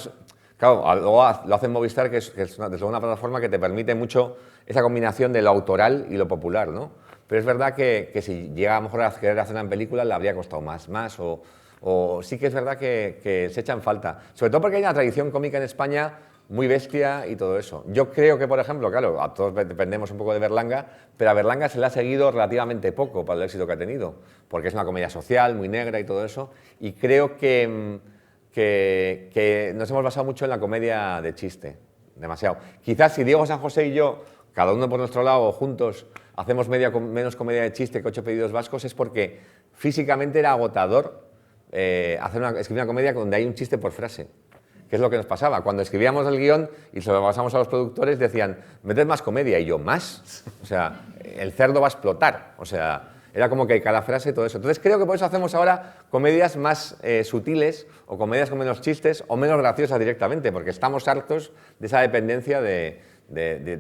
Claro, luego lo hace en Movistar, que es desde una plataforma que te permite mucho esa combinación de lo autoral y lo popular, ¿no? Pero es verdad que si llega a lo mejor a querer hacerla en película, le habría costado más o sí que es verdad que se echan falta. Sobre todo porque hay una tradición cómica en España muy bestia y todo eso. Yo creo que, por ejemplo, claro, a todos dependemos un poco de Berlanga, pero a Berlanga se le ha seguido relativamente poco para el éxito que ha tenido, porque es una comedia social, muy negra y todo eso, y creo que nos hemos basado mucho en la comedia de chiste, demasiado. Quizás si Diego San José y yo, cada uno por nuestro lado, juntos, hacemos menos comedia de chiste que 8 pedidos vascos, es porque físicamente era agotador escribir una comedia donde hay un chiste por frase. que es lo que nos pasaba. Cuando escribíamos el guión y se lo pasamos a los productores, decían, meted más comedia. Y yo, ¿más? O sea, el cerdo va a explotar. O sea, era como que cada frase y todo eso. Entonces creo que por eso hacemos ahora comedias más sutiles o comedias con menos chistes o menos graciosas directamente, porque estamos hartos de esa dependencia de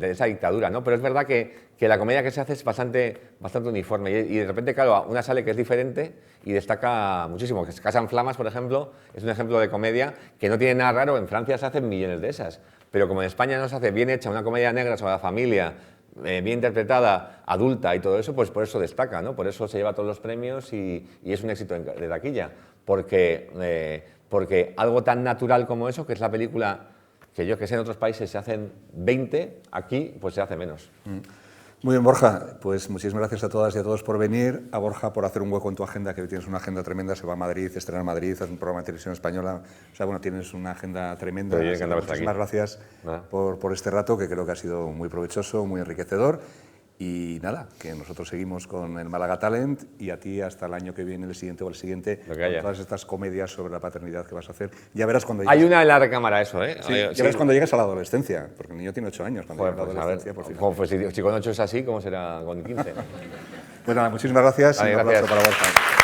esa dictadura, ¿no? Pero es verdad que la comedia que se hace es bastante uniforme y de repente, claro, una sale que es diferente y destaca muchísimo. Casa en Flamas, por ejemplo, es un ejemplo de comedia que no tiene nada raro. En Francia se hacen millones de esas, pero como en España no se hace bien hecha una comedia negra sobre la familia, bien interpretada, adulta y todo eso, pues por eso destaca, ¿no? Por eso se lleva todos los premios y es un éxito de taquilla, porque algo tan natural como eso, que es la película que yo que sé, en otros países se hacen 20, aquí pues se hace menos. Muy bien, Borja, pues muchísimas gracias a todas y a todos por venir, a Borja por hacer un hueco en tu agenda, que hoy tienes una agenda tremenda, se va a Madrid, estrena en Madrid, hace un programa de televisión española, o sea, bueno, tienes una agenda tremenda. Muchísimas gracias por este rato, que creo que ha sido muy provechoso, muy enriquecedor. Y nada, que nosotros seguimos con el Málaga Talent y a ti hasta el año que viene, el siguiente o el siguiente, con todas estas comedias sobre la paternidad que vas a hacer. Ya verás cuando llegues. Hay una en la recámara, eso, ¿eh? Sí, ya verás cuando llegues a la adolescencia, porque el niño tiene 8 años. Cuando llegue a la adolescencia, por fin. Pues si con 8 es así, ¿cómo será con 15? Pues nada, muchísimas gracias y un aplauso para Borja.